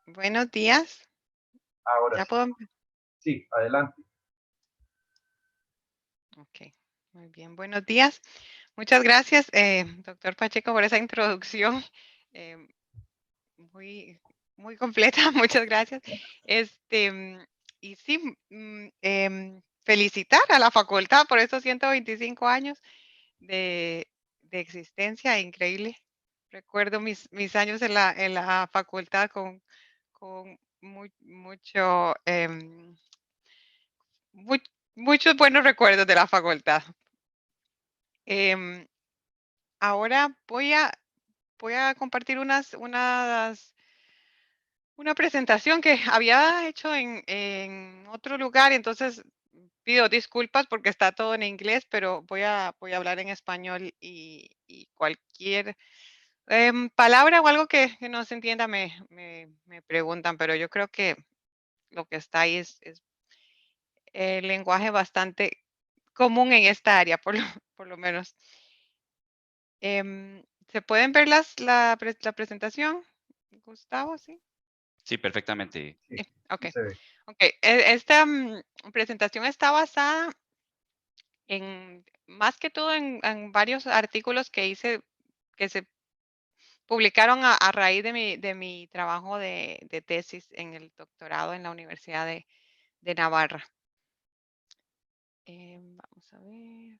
Buenos días. Ahora Ya sí. puedo. Sí, adelante. Ok, muy bien. Buenos días. Muchas gracias, doctor Pacheco, por esa introducción eh, muy, muy completa. Muchas gracias. Este, y sí, felicitar a la facultad por estos 125 años de, de existencia. Increíble. Recuerdo mis años en la facultad con mucho. Muchos buenos recuerdos de la facultad. Em, Ahora voy a compartir una presentación que había hecho en otro lugar, entonces pido disculpas porque está todo en inglés, pero voy a hablar en español y cualquier palabra o algo que no se entienda me preguntan, pero yo creo que lo que está ahí es lenguaje bastante común en esta área, por lo menos. ¿Se pueden ver la presentación, Gustavo? Sí. Sí, perfectamente. Sí, Ok. sí se ve. Ok. Esta presentación está basada en, más que todo, en varios artículos que hice, que se publicaron a raíz de mi trabajo de tesis en el doctorado en la Universidad de Navarra. Vamos a ver.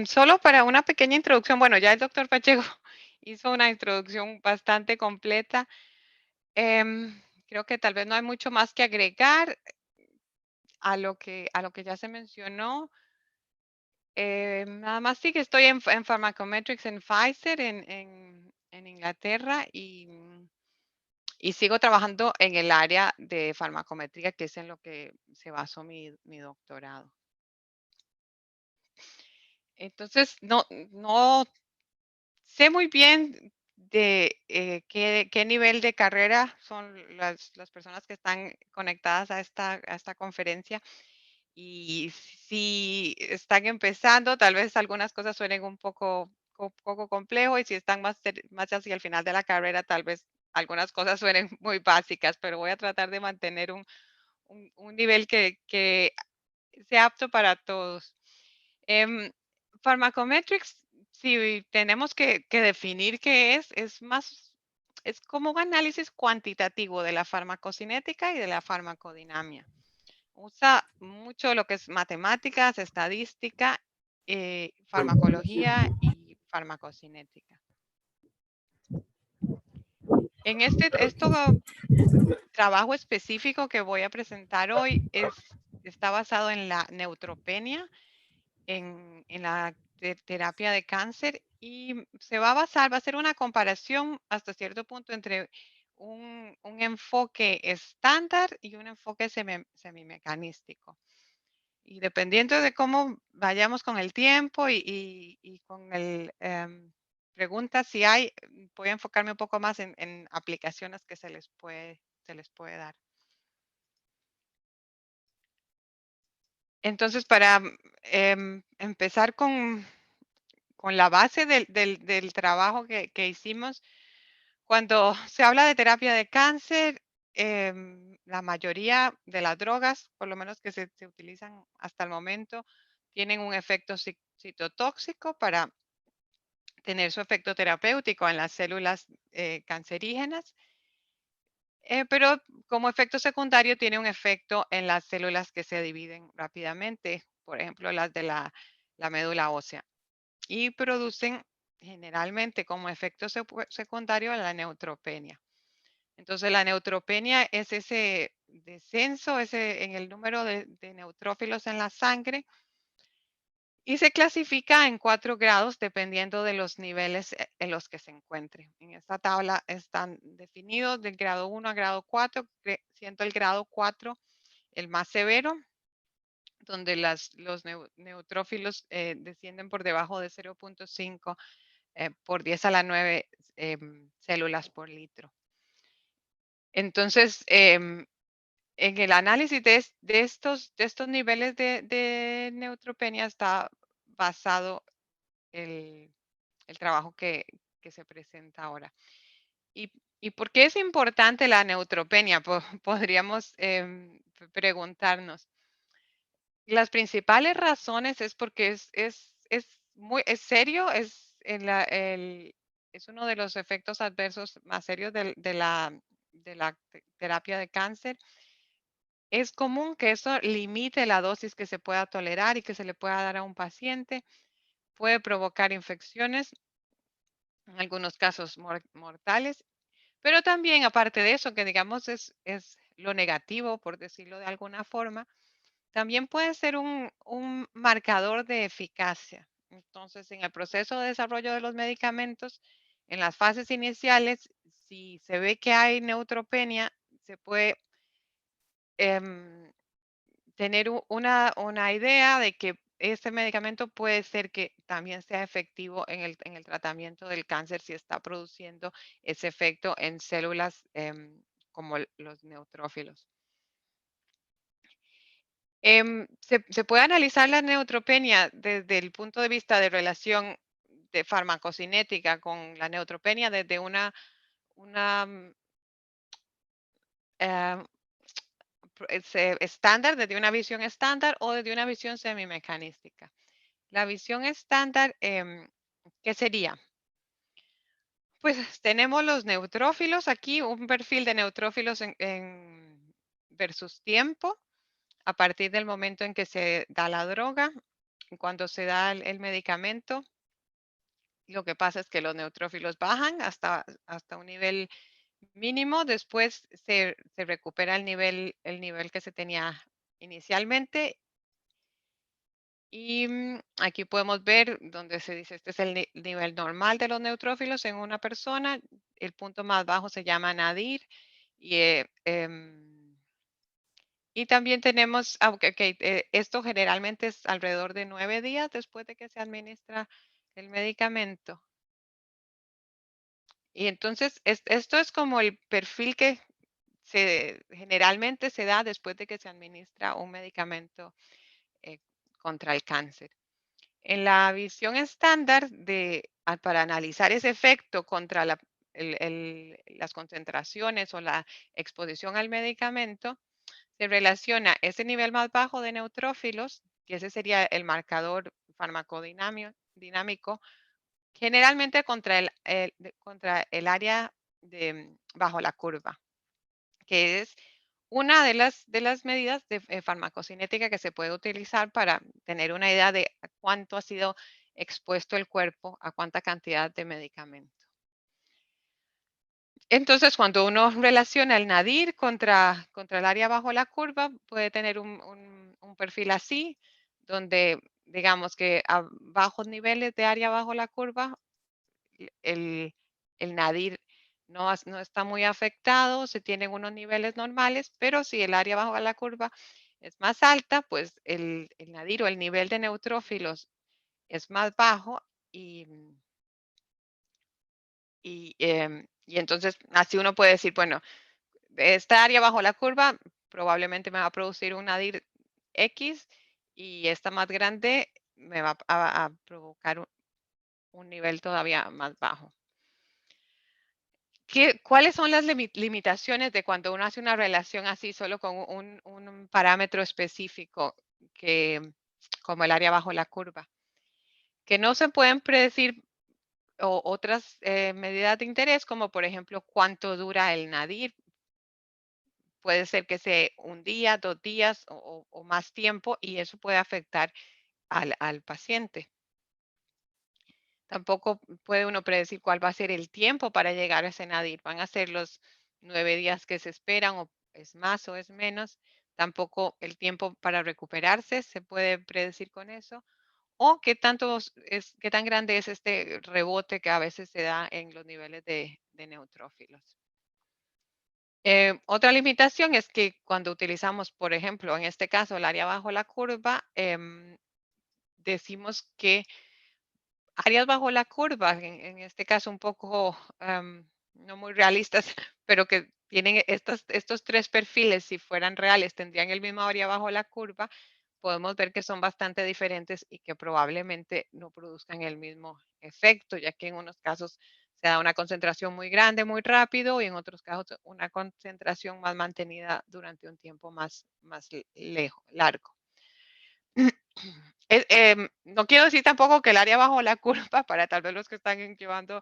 Solo para una pequeña introducción, bueno, ya el doctor Pacheco hizo una introducción bastante completa. Creo que tal vez no hay mucho más que agregar a lo que ya se mencionó. Nada más sí que estoy en Pharmacometrics en Pfizer, en Inglaterra, y sigo trabajando en el área de farmacometría, que es en lo que se basó mi doctorado. Entonces, no sé muy bien de qué nivel de carrera son las personas que están conectadas a esta conferencia. Y si están empezando, tal vez algunas cosas suenen un poco complejo, y si están más hacia el final de la carrera, tal vez algunas cosas suenen muy básicas, pero voy a tratar de mantener un nivel que sea apto para todos. Em, Pharmacometrics, si tenemos que definir qué es como un análisis cuantitativo de la farmacocinética y de la farmacodinamia. Usa mucho lo que es matemáticas, estadística, farmacología y farmacocinética. En esto trabajo específico que voy a presentar hoy está basado en la neutropenia, en la terapia de cáncer, y va a ser una comparación hasta cierto punto entre un enfoque estándar y un enfoque semimecanístico. Y dependiendo de cómo vayamos con el tiempo y con preguntas si hay, voy a enfocarme un poco más en aplicaciones que se les puede dar. Entonces, para empezar con la base del trabajo que hicimos, cuando se habla de terapia de cáncer, la mayoría de las drogas, por lo menos que se utilizan hasta el momento, tienen un efecto citotóxico para tener su efecto terapéutico en las células cancerígenas, pero como efecto secundario tiene un efecto en las células que se dividen rápidamente, por ejemplo, las de la médula ósea, y producen generalmente como efecto secundario la neutropenia. Entonces, la neutropenia es ese descenso en el número de neutrófilos en la sangre, y se clasifica en 4 grados dependiendo de los niveles en los que se encuentre. En esta tabla están definidos del grado 1 a grado 4, siendo el grado 4 el más severo, donde los neutrófilos descienden por debajo de 0.5 por 10 a la 9 células por litro. Entonces, en el análisis de estos niveles de neutropenia está basado el, el trabajo que se presenta ahora. ¿Y, y por qué es importante la neutropenia? Podríamos preguntarnos. Las principales razones es porque es serio, es uno de los efectos adversos más serios de la terapia de cáncer. Es común que eso limite la dosis que se pueda tolerar y que se le pueda dar a un paciente. Puede provocar infecciones, en algunos casos mortales, pero también aparte de eso, que digamos es lo negativo, por decirlo de alguna forma, también puede ser un marcador de eficacia. Entonces, en el proceso de desarrollo de los medicamentos, en las fases iniciales, si se ve que hay neutropenia, se puede em, tener una idea de que este medicamento puede ser que también sea efectivo en el tratamiento del cáncer si está produciendo ese efecto en células como los neutrófilos. Se puede analizar la neutropenia desde el punto de vista de relación de farmacocinética con la neutropenia desde una eh, estándar, desde una visión estándar o desde una visión semimecanística. La visión estándar, ¿qué sería? Pues tenemos los neutrófilos aquí, un perfil de neutrófilos versus tiempo a partir del momento en que se da la droga. Cuando se da el medicamento, lo que pasa es que los neutrófilos bajan hasta un nivel mínimo, después se recupera el nivel que se tenía inicialmente. Y aquí podemos ver donde se dice, este es el nivel normal de los neutrófilos en una persona. El punto más bajo se llama nadir. Y, y también tenemos, esto generalmente es alrededor de 9 días después de que se administra el medicamento. Y entonces, esto es como el perfil que generalmente se da después de que se administra un medicamento eh, contra el cáncer. En la visión estándar para analizar ese efecto contra las concentraciones o la exposición al medicamento, se relaciona ese nivel más bajo de neutrófilos, que ese sería el marcador dinámico, generalmente contra el área bajo la curva, que es una de las medidas de farmacocinética que se puede utilizar para tener una idea de a cuánto ha sido expuesto el cuerpo a cuánta cantidad de medicamento. Entonces, cuando uno relaciona el nadir contra el área bajo la curva, puede tener un perfil así, donde digamos que a bajos niveles de área bajo la curva, el, el nadir no está muy afectado, se tienen unos niveles normales, pero si el área bajo la curva es más alta, pues el nadir o el nivel de neutrófilos es más bajo y, y entonces así uno puede decir, bueno, esta área bajo la curva probablemente me va a producir un nadir X y esta más grande me va a provocar un nivel todavía más bajo. ¿Cuáles son las limitaciones de cuando uno hace una relación así solo con un parámetro específico como el área bajo la curva? Que no se pueden predecir otras medidas de interés, como por ejemplo cuánto dura el nadir. Puede ser que sea un día, 2 días o más tiempo y eso puede afectar al paciente. Tampoco puede uno predecir cuál va a ser el tiempo para llegar a ese nadir. ¿Van a ser los 9 días que se esperan o es más o es menos? Tampoco el tiempo para recuperarse se puede predecir con eso. O qué tan grande es este rebote que a veces se da en los niveles de neutrófilos. Otra limitación es que cuando utilizamos, por ejemplo, en este caso, el área bajo la curva, decimos que áreas bajo la curva, en este caso un poco no muy realistas, pero que tienen estos tres perfiles, si fueran reales, tendrían el mismo área bajo la curva, podemos ver que son bastante diferentes y que probablemente no produzcan el mismo efecto, ya que en unos casos se da una concentración muy grande, muy rápido, y en otros casos una concentración más mantenida durante un tiempo más largo. No quiero decir tampoco que el área bajo la curva, para tal vez los que están llevando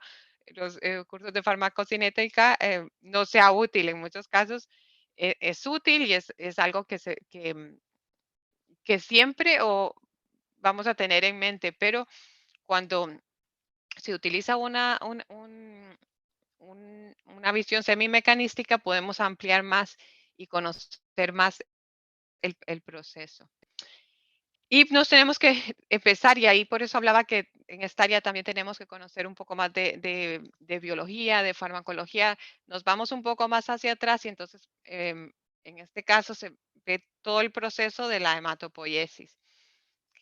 los cursos de farmacocinética, no sea útil. En muchos casos es útil y es algo que siempre vamos a tener en mente, pero cuando se utiliza una visión semimecanística, podemos ampliar más y conocer más el proceso. Y nos tenemos que empezar, y ahí por eso hablaba que en esta área también tenemos que conocer un poco más de biología, de farmacología. Nos vamos un poco más hacia atrás y entonces en este caso se ve todo el proceso de la hematopoiesis,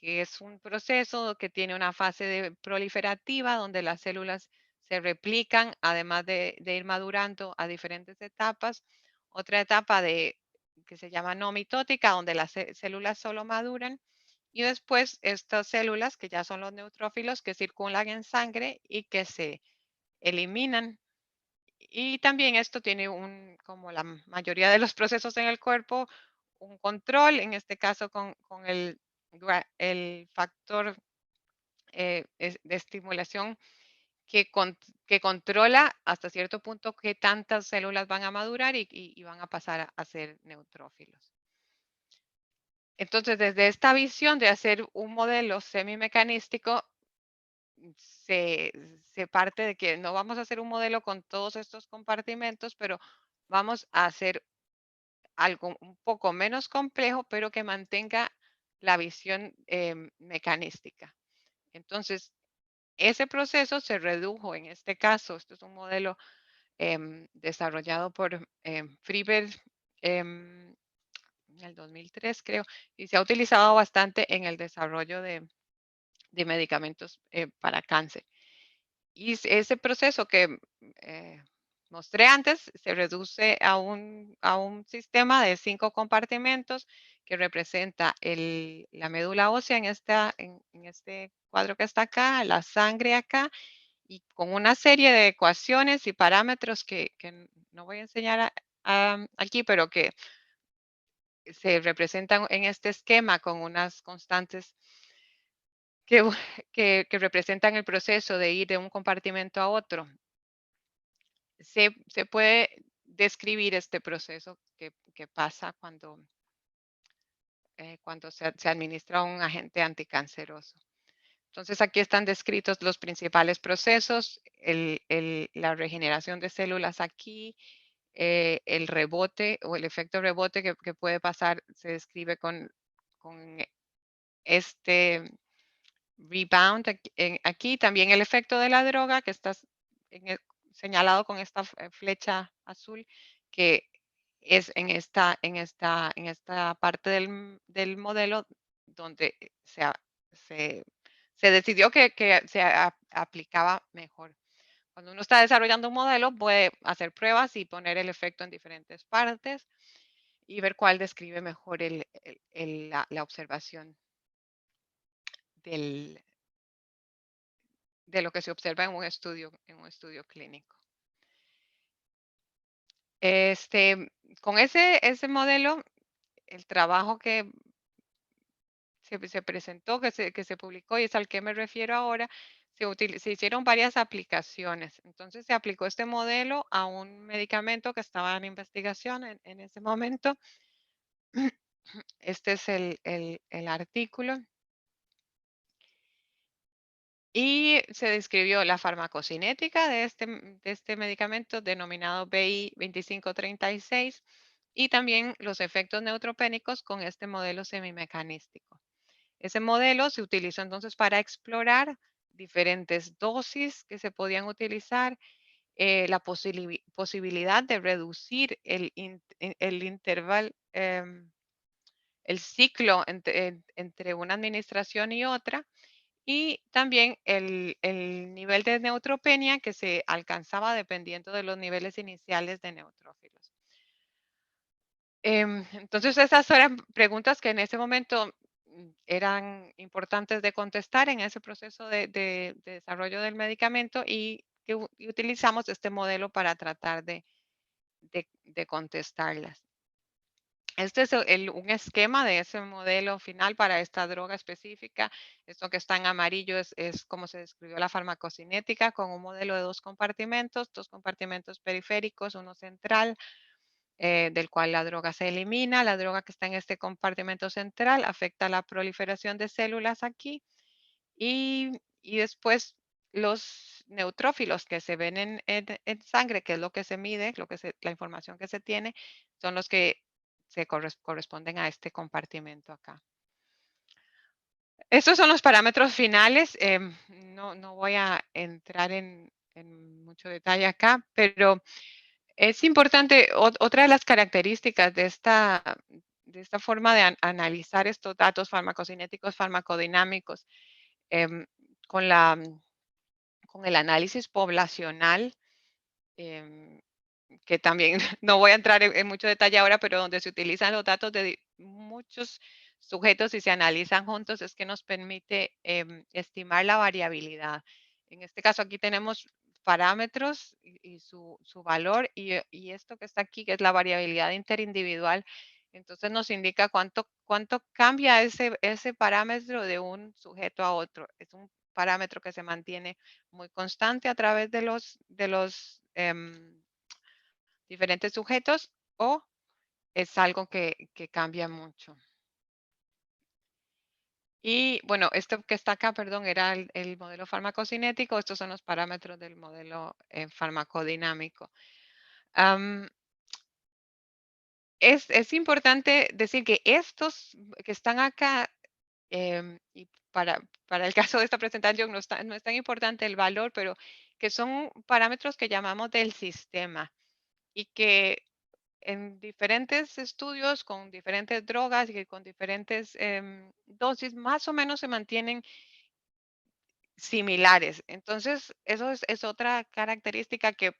que es un proceso que tiene una fase proliferativa donde las células se replican, además de ir madurando a diferentes etapas. Otra etapa que se llama no mitótica, donde las células solo maduran. Y después estas células, que ya son los neutrófilos, que circulan en sangre y que se eliminan. Y también esto tiene como la mayoría de los procesos en el cuerpo, un control, en este caso con el factor de estimulación que controla hasta cierto punto qué tantas células van a madurar y van a pasar a ser neutrófilos. Entonces, desde esta visión de hacer un modelo semimecanístico, se, se parte de que no vamos a hacer un modelo con todos estos compartimentos, pero vamos a hacer algo un poco menos complejo, pero que mantenga la visión mecanística. Entonces, ese proceso se redujo en este caso. Esto es un modelo desarrollado por Friber en el 2003, creo, y se ha utilizado bastante en el desarrollo de medicamentos para cáncer. Y ese proceso que mostré antes se reduce a un sistema de 5 compartimentos que representa la médula ósea en este cuadro que está acá, la sangre acá, y con una serie de ecuaciones y parámetros que no voy a enseñar aquí, pero que se representan en este esquema con unas constantes que, que representan el proceso de ir de un compartimento a otro. Se puede describir este proceso que pasa cuando se administra un agente anticanceroso. Entonces, aquí están descritos los principales procesos, la regeneración de células aquí, el rebote o el efecto rebote que puede pasar, se describe con este rebound aquí. También el efecto de la droga que está señalado con esta flecha azul, que es en esta parte del modelo donde se, se decidió que se aplicaba mejor. Cuando uno está desarrollando un modelo, puede hacer pruebas y poner el efecto en diferentes partes y ver cuál describe mejor la observación del, de lo que se observa en un estudio clínico. Con ese modelo, el trabajo que se presentó, que se publicó y es al que me refiero ahora, se hicieron varias aplicaciones. Entonces se aplicó este modelo a un medicamento que estaba en investigación en ese momento. Este es el artículo. Y se describió la farmacocinética de este medicamento denominado BI 2536 y también los efectos neutropénicos con este modelo semimecanístico. Ese modelo se utilizó entonces para explorar diferentes dosis que se podían utilizar, la posibilidad de reducir el intervalo, el ciclo entre una administración y otra, y también el nivel de neutropenia que se alcanzaba dependiendo de los niveles iniciales de neutrófilos. Entonces, esas eran preguntas que en ese momento eran importantes de contestar en ese proceso de desarrollo del medicamento y utilizamos este modelo para tratar de contestarlas. Este es un esquema de ese modelo final para esta droga específica. Esto que está en amarillo es como se describió la farmacocinética con un modelo de dos compartimentos periféricos, uno central, del cual la droga se elimina. La droga que está en este compartimento central afecta la proliferación de células aquí y después los neutrófilos que se ven en sangre, que es lo que se mide, la información que se tiene, son los que corresponden a este compartimento acá. Estos son los parámetros finales. No voy a entrar en mucho detalle acá, pero es importante, otra de las características de esta forma de analizar estos datos farmacocinéticos, farmacodinámicos, em, con con el análisis poblacional, em, que también no voy a entrar en mucho detalle ahora, pero donde se utilizan los datos de muchos sujetos y se analizan juntos, es que nos permite estimar la variabilidad. En este caso, aquí tenemos parámetros y su valor y esto que está aquí, que es la variabilidad interindividual, entonces nos indica cuánto cambia ese parámetro de un sujeto a otro. Es un parámetro que se mantiene muy constante a través de los diferentes sujetos o es algo que cambia mucho. Y bueno, esto que está acá, perdón, era el modelo farmacocinético. Estos son los parámetros del modelo farmacodinámico. Am, es importante decir que estos que están acá, y para el caso de esta presentación no es tan importante el valor, pero que son parámetros que llamamos del sistema y que en diferentes estudios con diferentes drogas y que con diferentes dosis más o menos se mantienen similares. Entonces, eso es otra característica que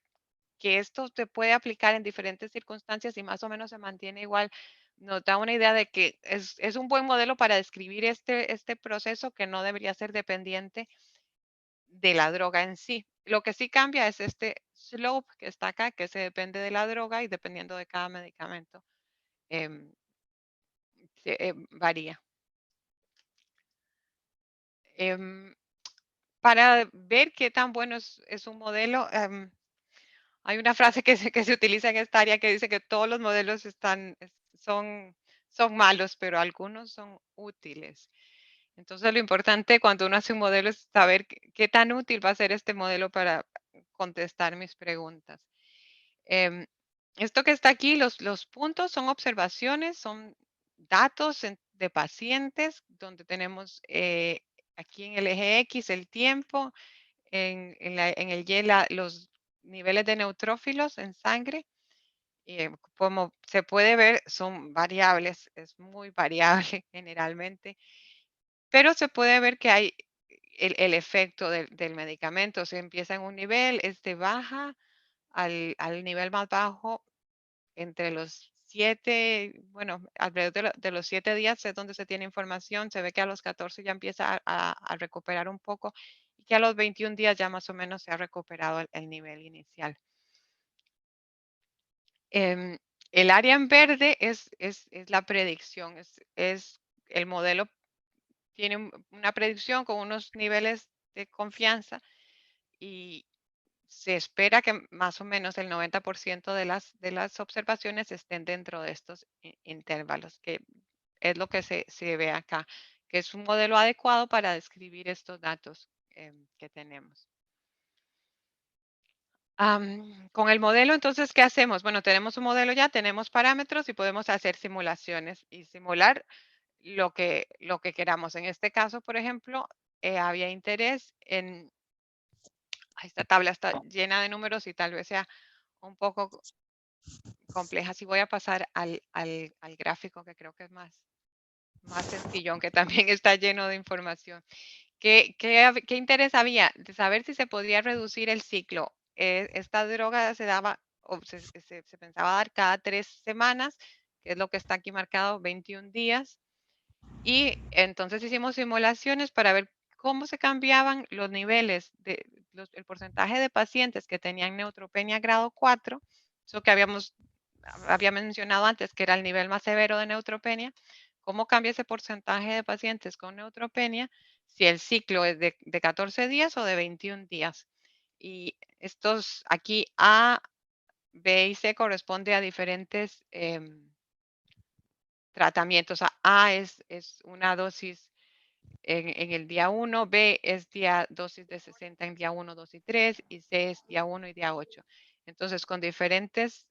esto se puede aplicar en diferentes circunstancias y más o menos se mantiene igual. Nos da una idea de que es un buen modelo para describir este proceso que no debería ser dependiente de la droga en sí. Lo que sí cambia es este slope que está acá, que se depende de la droga y dependiendo de cada medicamento. em, Varía. Em, para ver qué tan bueno es un modelo, hay una frase que se utiliza en esta área que dice que todos los modelos son malos, pero algunos son útiles. Entonces, lo importante cuando uno hace un modelo es saber qué tan útil va a ser este modelo para contestar mis preguntas. Em, Esto que está aquí, los puntos son observaciones, son datos de pacientes, donde tenemos aquí en el eje X el tiempo, en el Y los niveles de neutrófilos en sangre. Como se puede ver, son variables, es muy variable generalmente, pero se puede ver que hay el efecto del medicamento. Se empieza en un nivel, este baja al nivel más bajo entre los 7, bueno, alrededor de los 7 días es donde se tiene información, se ve que a los 14 ya empieza a recuperar un poco y que a los 21 días ya más o menos se ha recuperado el nivel inicial. Em, el área en verde es la predicción, es el modelo tiene una predicción con unos niveles de confianza y se espera que más o menos el 90% de las observaciones estén dentro de estos intervalos, que es lo que se ve acá, que es un modelo adecuado para describir estos datos que tenemos. Con el modelo, entonces, ¿qué hacemos? Bueno, tenemos un modelo ya, tenemos parámetros y podemos hacer simulaciones y simular lo que queramos. En este caso, por ejemplo, había interés en, esta tabla está llena de números y tal vez sea un poco compleja. Si voy a pasar al gráfico que creo que es más sencillo, aunque también está lleno de información. ¿Qué interés había? De saber si se podía reducir el ciclo. Esta droga se daba, o se pensaba dar cada 3 semanas, que es lo que está aquí marcado, 21 días. Y entonces hicimos simulaciones para ver cómo se cambiaban los niveles el porcentaje de pacientes que tenían neutropenia grado 4, eso que había mencionado antes, que era el nivel más severo de neutropenia, cómo cambia ese porcentaje de pacientes con neutropenia si el ciclo es de 14 días o de 21 días. Y estos aquí A, B y C corresponde a diferentes tratamientos. A es una dosis en el día 1, B es dosis de 60 en día 1, 2 y 3, y C es día 1 y día 8. Entonces, con diferentes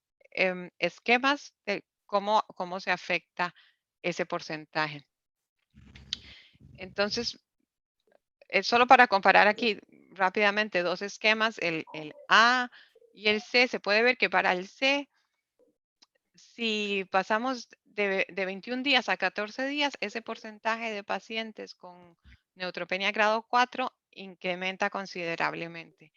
esquemas de cómo se afecta ese porcentaje. Entonces, solo para comparar aquí rápidamente dos esquemas, el A y el C, se puede ver que para el C, si pasamos de 21 días a 14 días, ese porcentaje de pacientes con neutropenia grado 4 incrementa considerablemente.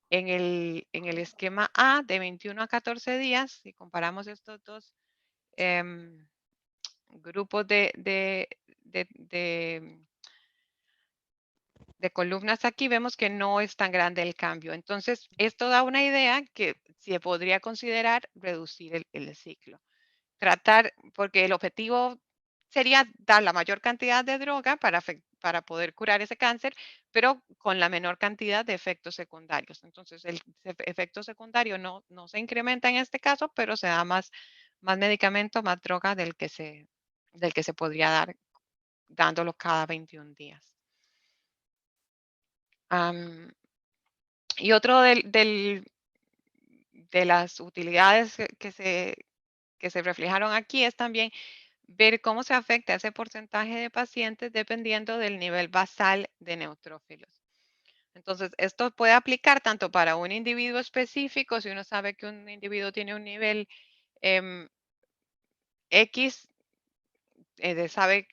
En el esquema A, de 21 a 14 días, si comparamos estos dos grupos de columnas aquí, vemos que no es tan grande el cambio. Entonces, esto da una idea que se podría considerar reducir el ciclo. Tratar, porque el objetivo sería dar la mayor cantidad de droga para poder curar ese cáncer, pero con la menor cantidad de efectos secundarios. Entonces, el efecto secundario no se incrementa en este caso, pero se da más medicamento, más droga del que se podría dar dándolo cada 21 días. Y otro de las utilidades que se reflejaron aquí es también ver cómo se afecta ese porcentaje de pacientes dependiendo del nivel basal de neutrófilos. Entonces, esto puede aplicar tanto para un individuo específico, si uno sabe que un individuo tiene un nivel X, sabe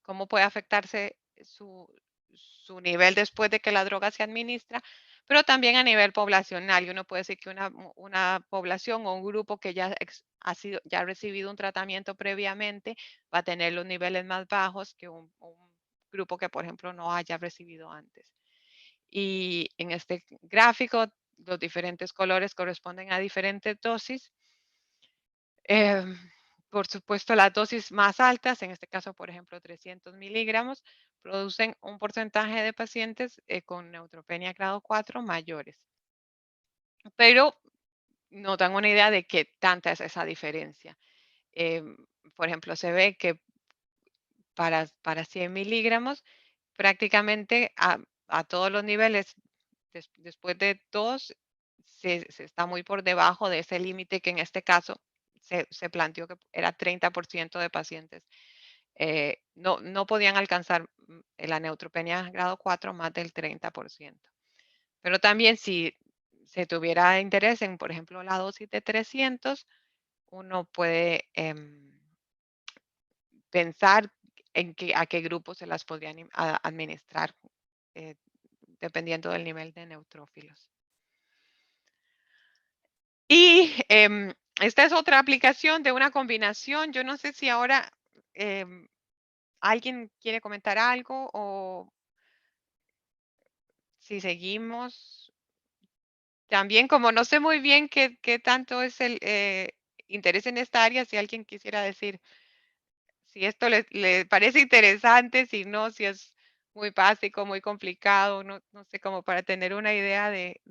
cómo puede afectarse su nivel después de que la droga se administra, pero también a nivel poblacional. Y uno puede decir que una población o un grupo que ya ha recibido un tratamiento previamente va a tener los niveles más bajos que un grupo que, por ejemplo, no haya recibido antes. Y en este gráfico, los diferentes colores corresponden a diferentes dosis. Em, por supuesto, las dosis más altas, en este caso, por ejemplo, 300 miligramos, producen un porcentaje de pacientes con neutropenia grado 4 mayores. Pero no dan una idea de qué tanta es esa diferencia. Em, por ejemplo, se ve que para 100 miligramos, prácticamente a todos los niveles, después de 2, se está muy por debajo de ese límite que en este caso se planteó que era 30% de pacientes. No podían alcanzar la neutropenia grado 4 más del 30%. Pero también si se tuviera interés en, por ejemplo, la dosis de 300, uno puede pensar a qué grupo se las podrían administrar, eh, dependiendo del nivel de neutrófilos. Y esta es otra aplicación de una combinación. Yo no sé si ahora alguien quiere comentar algo o si seguimos. También, como no sé muy bien qué tanto es el interés en esta área, si alguien quisiera decir si esto le parece interesante, si no, si es muy básico, muy complicado, no sé, como para tener una idea de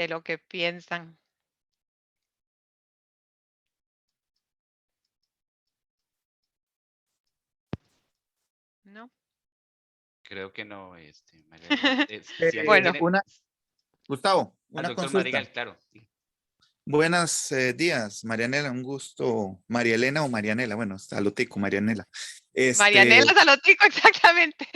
lo que piensan, ¿no? Creo que no, María Elena. Si alguien Bueno, tiene, Gustavo, al una doctor consulta. Madrigal, claro. Sí. Buenos días, Marianela, un gusto. María Elena o Marianela, bueno, está lo tico, Marianela. Marianela Salotico, exactamente.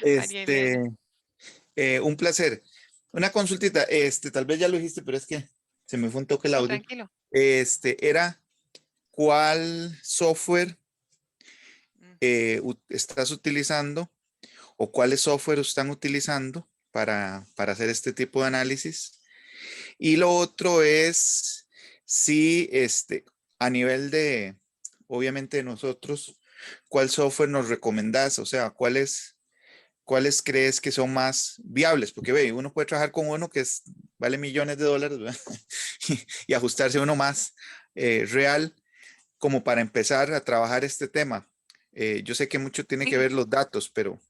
María Este, Elena. un placer. Una consultita, tal vez ya lo dijiste, pero es que se me fue un toque el No, audio. tranquilo. Era cuál software estás utilizando o cuáles software están utilizando para hacer este tipo de análisis. Y lo otro es sí, a nivel de, obviamente de nosotros, ¿cuál software nos recomendás? O sea, ¿cuáles crees que son más viables? Porque ve, uno puede trabajar con uno que vale millones de dólares, ¿verdad? y ajustarse a uno más real como para empezar a trabajar este tema. Yo sé que mucho tiene que Sí. ver los datos, pero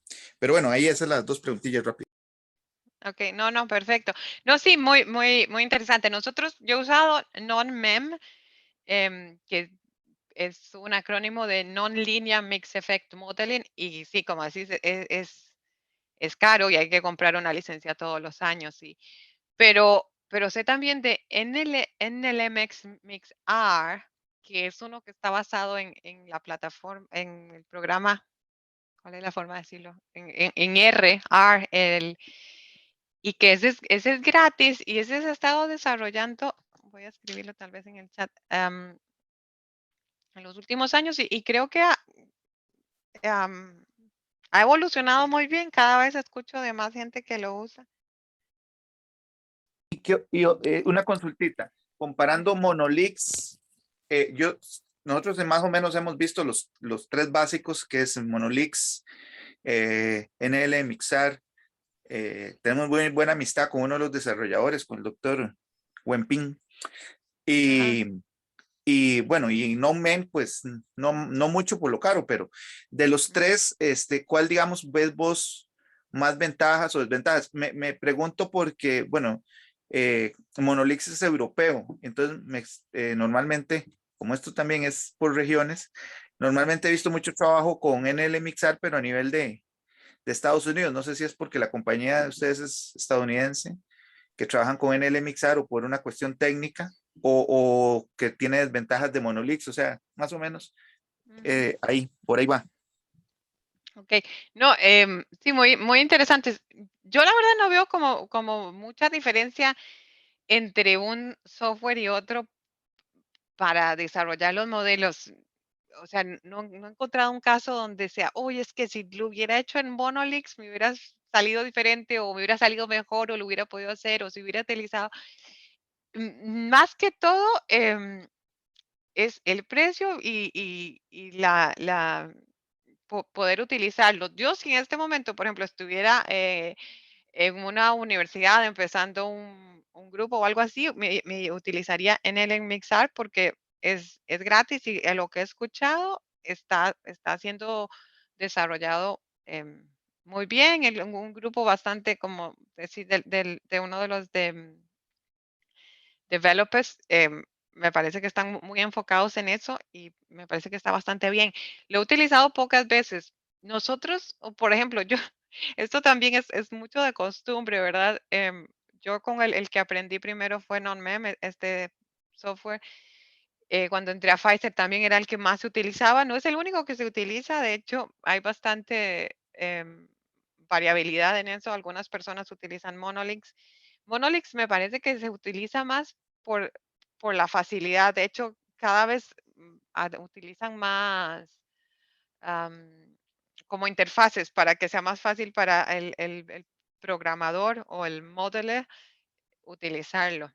bueno, ahí esas las dos preguntillas rápidas. Ok, no, no, perfecto. No, sí, muy, muy, muy interesante. Yo he usado Non-MEM, que es un acrónimo de Non-Linear Mixed Effect Modeling, y sí, como decís, es caro y hay que comprar una licencia todos los años, sí. Pero sé también de NLMX Mix R, que es uno que está basado en la plataforma, en el programa, ¿cuál es la forma de decirlo? En R, y que ese es gratis y ese se ha estado desarrollando, voy a escribirlo tal vez en el chat, en los últimos años y creo que am, ha evolucionado muy bien. Cada vez escucho de más gente que lo usa. Una consultita, comparando Monolix, nosotros más o menos hemos visto los tres básicos, que es Monolix, NL, Mixar. Tenemos muy buena amistad con uno de los desarrolladores, con el doctor Wenping. Ajá. Y bueno, y no men, pues no mucho por lo caro, pero de los tres, ¿cuál digamos ves vos más ventajas o desventajas? Me pregunto porque, bueno, Monolix es europeo, entonces normalmente, como esto también es por regiones, normalmente he visto mucho trabajo con NL Mixar, pero a nivel de Estados Unidos. No sé si es porque la compañía de ustedes es estadounidense, que trabajan con NL Mixar o por una cuestión técnica, o que tiene desventajas de Monolix, o sea, más o menos Ujú. por ahí va. Ok, no, sí, muy, muy interesantes. Yo la verdad no veo como mucha diferencia entre un software y otro para desarrollar los modelos. O sea, no he encontrado un caso donde sea, oye, es que si lo hubiera hecho en Monolix me hubiera salido diferente o me hubiera salido mejor o lo hubiera podido hacer o si hubiera utilizado. Más que todo, es el precio y poder utilizarlo. Yo si en este momento, por ejemplo, estuviera en una universidad empezando un grupo o algo así, me utilizaría en el Mixar porque es gratis y a lo que he escuchado está siendo desarrollado muy bien en un grupo bastante, como decir, de uno de los developers. Me parece que están muy enfocados en eso y me parece que está bastante bien. Lo he utilizado pocas veces. Nosotros, o por ejemplo, yo, esto también es mucho de costumbre, ¿verdad? Yo con el que aprendí primero fue NonMem, este software. Cuando entré a Pfizer también era el que más se utilizaba. No es el único que se utiliza, de hecho, hay bastante variabilidad en eso. Algunas personas utilizan Monolix. Monolix me parece que se utiliza más por, por la facilidad. De hecho, cada vez utilizan más am, como interfaces para que sea más fácil para el programador o el modeler utilizarlo.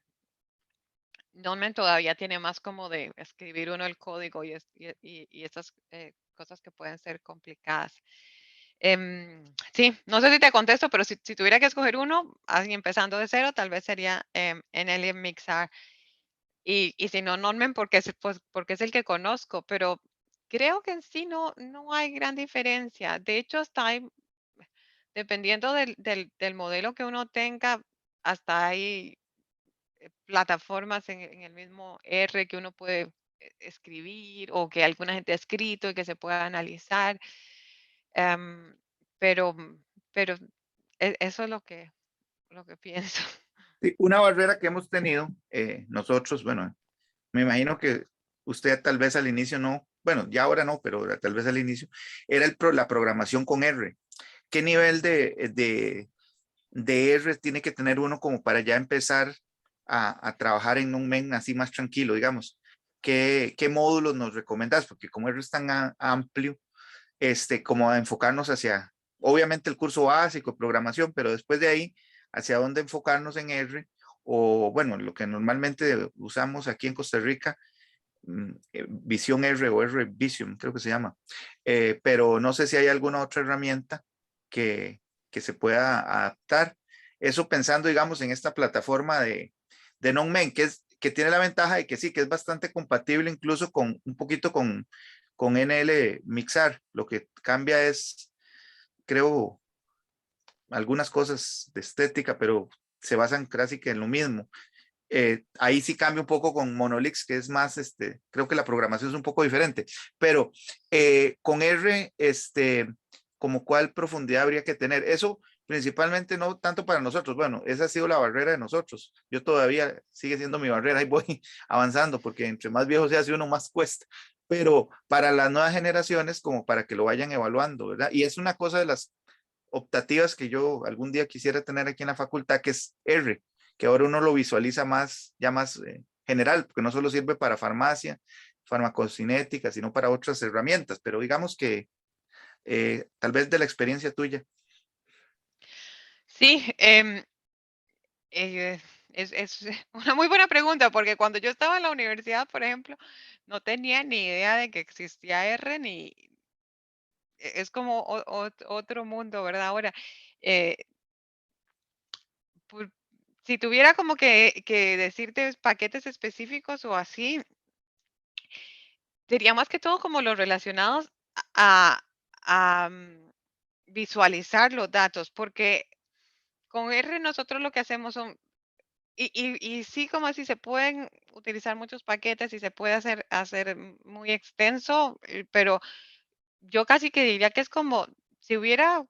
Dolmen todavía tiene más como de escribir uno el código y esas cosas que pueden ser complicadas. Sí, no sé si te contesto, pero si tuviera que escoger uno, así empezando de cero, tal vez sería en el Mixar. Y si no, Norman, pues, porque es el que conozco, pero creo que en sí no hay gran diferencia. De hecho, dependiendo del modelo que uno tenga, hasta hay plataformas en el mismo R que uno puede escribir o que alguna gente ha escrito y que se pueda analizar. em, pero, pero eso es lo que pienso. Sí, una barrera que hemos tenido nosotros, bueno, me imagino que usted tal vez al inicio no, bueno, ya ahora no, pero tal vez al inicio, era la programación con R. ¿Qué nivel de R tiene que tener uno como para ya empezar a trabajar en un men así más tranquilo, digamos? ¿Qué módulos nos recomendás? Porque como R es tan amplio, como a enfocarnos hacia, obviamente el curso básico de programación, pero después de ahí, hacia dónde enfocarnos en R o bueno, lo que normalmente usamos aquí en Costa Rica, Visión R o R Vision, creo que se llama. Pero no sé si hay alguna otra herramienta que se pueda adaptar. Eso pensando, digamos, en esta plataforma de NONMEN, que tiene la ventaja de que sí, que es bastante compatible incluso con un poquito con NL Mixar. Lo que cambia es, creo, algunas cosas de estética, pero se basan casi que en lo mismo. Ahí sí cambia un poco con Monolix, que es más, creo que la programación es un poco diferente, pero con R, como cuál profundidad habría que tener. Eso principalmente no tanto para nosotros, bueno, esa ha sido la barrera de nosotros. Yo todavía sigue siendo mi barrera, ahí voy avanzando, porque entre más viejo se hace uno, más cuesta. Pero para las nuevas generaciones, como para que lo vayan evaluando, ¿verdad? Y es una cosa de las optativas que yo algún día quisiera tener aquí en la facultad, que es R, que ahora uno lo visualiza más, ya más general, porque no solo sirve para farmacia, farmacocinética, sino para otras herramientas, pero digamos que tal vez de la experiencia tuya. Sí, es una muy buena pregunta, porque cuando yo estaba en la universidad, por ejemplo, no tenía ni idea de que existía R, ni es como otro mundo, ¿verdad? Ahora, eh, por- si tuviera como que decirte paquetes específicos o así, sería más que todo como los relacionados a, visualizar los datos, porque con R nosotros lo que hacemos son, y sí, como así se pueden utilizar muchos paquetes y se puede hacer muy extenso, pero yo casi que diría que es como, si hubiera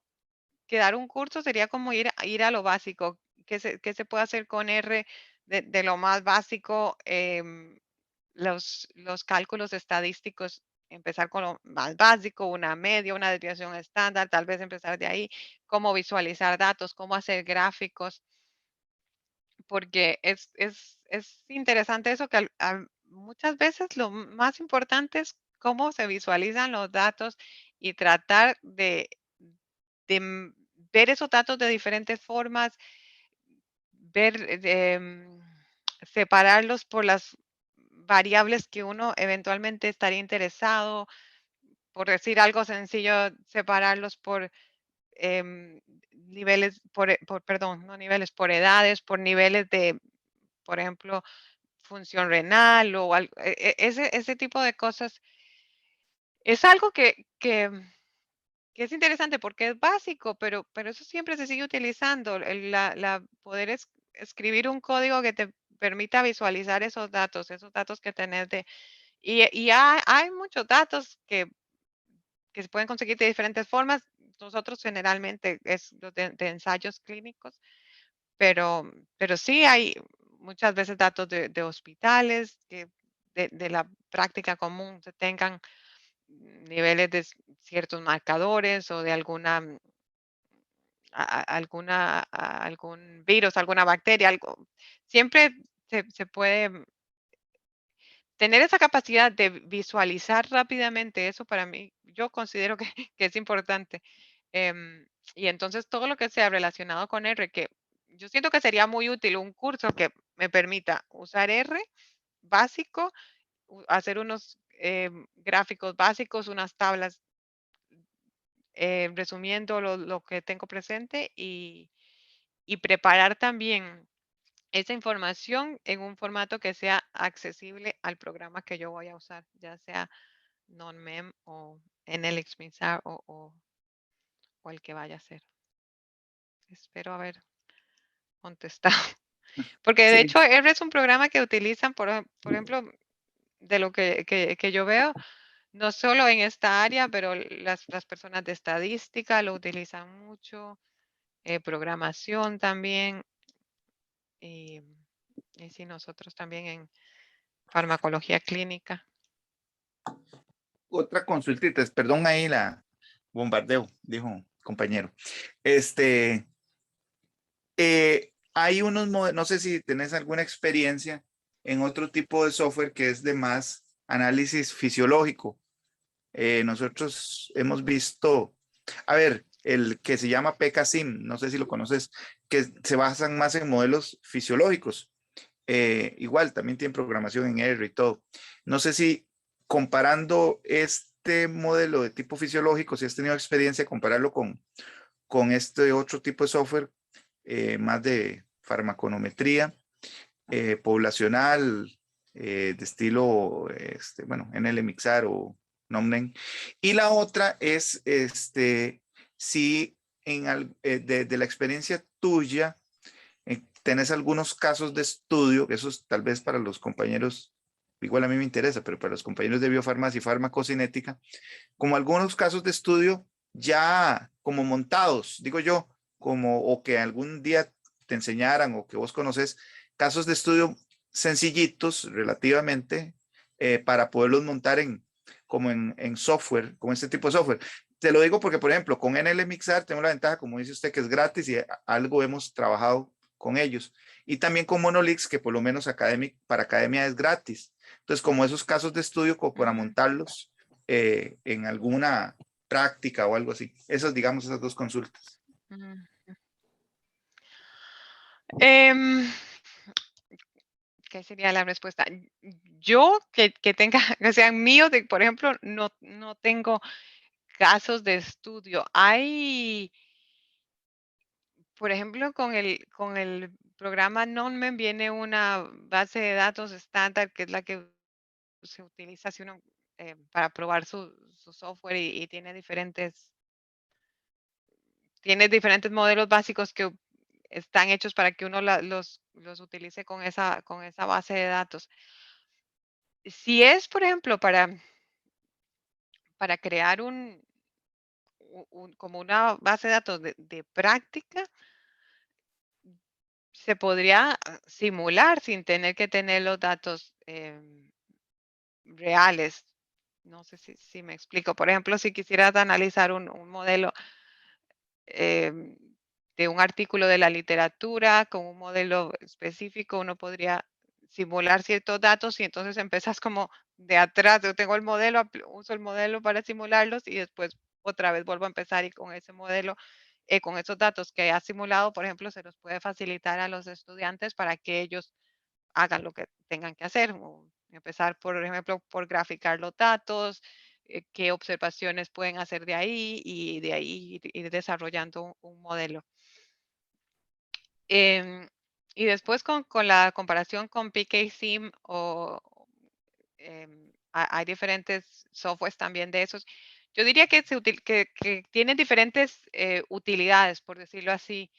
que dar un curso, sería como ir a lo básico. ¿Qué se puede hacer con R de lo más básico? Los cálculos estadísticos, empezar con lo más básico, una media, una desviación estándar, tal vez empezar de ahí, cómo visualizar datos, cómo hacer gráficos, porque es interesante eso que muchas veces lo más importante es cómo se visualizan los datos y tratar de ver esos datos de diferentes formas, ver, separarlos por las variables que uno eventualmente estaría interesado. Por decir algo sencillo, separarlos por niveles, perdón, no niveles, por edades, por niveles de, por ejemplo, función renal o ese tipo de cosas. Es algo que es interesante porque es básico, pero eso siempre se sigue utilizando, poder escribir un código que te permita visualizar esos datos que tenés y hay muchos datos que se pueden conseguir de diferentes formas. Nosotros generalmente es los de ensayos clínicos, pero sí hay muchas veces datos de hospitales, que de la práctica común se tengan niveles de ciertos marcadores o de algún virus, alguna bacteria, algo. Siempre se puede tener esa capacidad de visualizar rápidamente eso para mí, yo considero que, que es importante. Em, y entonces todo lo que sea relacionado con R, que yo siento que sería muy útil un curso que me permita usar R básico, hacer unos gráficos básicos, unas tablas resumiendo lo que tengo presente y preparar también esa información en un formato que sea accesible al programa que yo voy a usar, ya sea NONMEM o NLXMISAR o el que vaya a ser. Espero haber contestado. Porque de Sí, hecho R es un programa que utilizan, por ejemplo, de lo que yo veo, no solo en esta área, pero las personas de estadística lo utilizan mucho, programación también, y, y sí, nosotros también en farmacología clínica. otra consultita, perdón ahí la bombardeo, dijo compañero. Este, hay unos, no sé si tenés alguna experiencia en otro tipo de software que es de más análisis fisiológico. Nosotros hemos visto A ver, el que se llama PKSIM, no sé si lo conoces, que se basan más en modelos fisiológicos. Igual, también tiene programación en R y todo. No sé si comparando este modelo de tipo fisiológico, si has tenido experiencia, compararlo con este otro tipo de software, más de farmaconometría, poblacional, de estilo, bueno, NLMixar o NomNen. Y la otra es, si de la experiencia tuya, tenés algunos casos de estudio, que eso es tal vez para los compañeros, igual a mí me interesa, pero para los compañeros de biofarmacia y farmacocinética, como algunos casos de estudio ya como montados, digo yo, como o que algún día te enseñaran o que vos conoces casos de estudio sencillitos relativamente, para poderlos montar como en software, como este tipo de software. Te lo digo porque, por ejemplo, con NLMixar tengo la ventaja, como dice usted, que es gratis y algo hemos trabajado con ellos. Y también con Monolix, que por lo menos para academia es gratis. Entonces, como esos casos de estudio, como para montarlos en alguna práctica o algo así. Esas, digamos, esas dos consultas. ¿Qué sería la respuesta? Yo que tenga, que sean míos, por ejemplo, no tengo casos de estudio. Hay, por ejemplo, con el programa NONMEN viene una base de datos estándar que es la que se utiliza si uno, para probar su software y tiene diferentes modelos básicos que están hechos para que uno los utilice con esa base de datos. Si es, por ejemplo, para crear como una base de datos de práctica, se podría simular sin tener que tener los datos reales. No sé si me explico. Por ejemplo, si quisieras analizar un modelo em, de un artículo de la literatura con un modelo específico, uno podría simular ciertos datos y entonces empezás como de atrás. Yo tengo el modelo, uso el modelo para simularlos y después otra vez vuelvo a empezar y con ese modelo, con esos datos que ha simulado, por ejemplo, se los puede facilitar a los estudiantes para que ellos hagan lo que tengan que hacer. O empezar, por ejemplo, por graficar los datos, qué observaciones pueden hacer de ahí y de ahí ir desarrollando un modelo. Em, y después con la comparación con PKSIM hay diferentes softwares también de esos. Yo diría que tienen diferentes utilidades, por decirlo así.